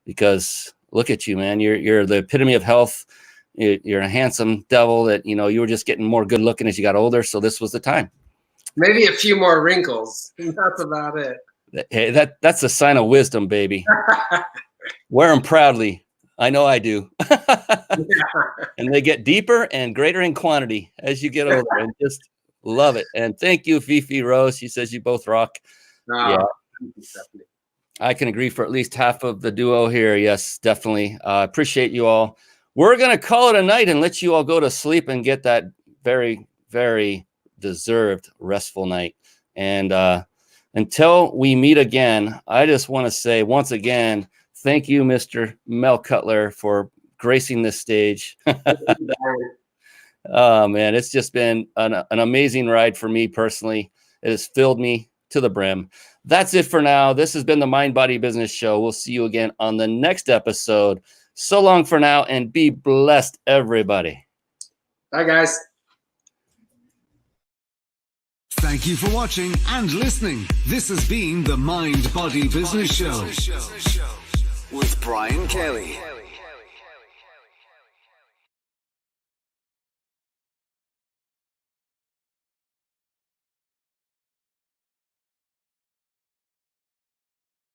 [SPEAKER 2] because look at you, man. You're the epitome of health. You're a handsome devil that, you were just getting more good looking as you got older. So this was the time.
[SPEAKER 3] Maybe a few more wrinkles. That's about it.
[SPEAKER 2] Hey, that's a sign of wisdom, baby. Wear them proudly. I know I do. And they get deeper and greater in quantity as you get older, and just love it. And thank you, Fifi Rose. She says you both rock. Yeah.
[SPEAKER 3] Definitely.
[SPEAKER 2] I can agree for at least half of the duo here. Yes, definitely. Appreciate you all. We're going to call it a night and let you all go to sleep and get that very, very deserved restful night. And until we meet again, I just want to say once again, thank you, Mr. Mel Cutler, for gracing this stage. Oh, man, it's just been an amazing ride for me personally. It has filled me to the brim. That's it for now. This has been the Mind Body Business Show. We'll see you again on the next episode. So long for now, and be blessed, everybody.
[SPEAKER 3] Bye, guys.
[SPEAKER 1] Thank you for watching and listening. This has been the Mind Body Business Show with Brian Kelly.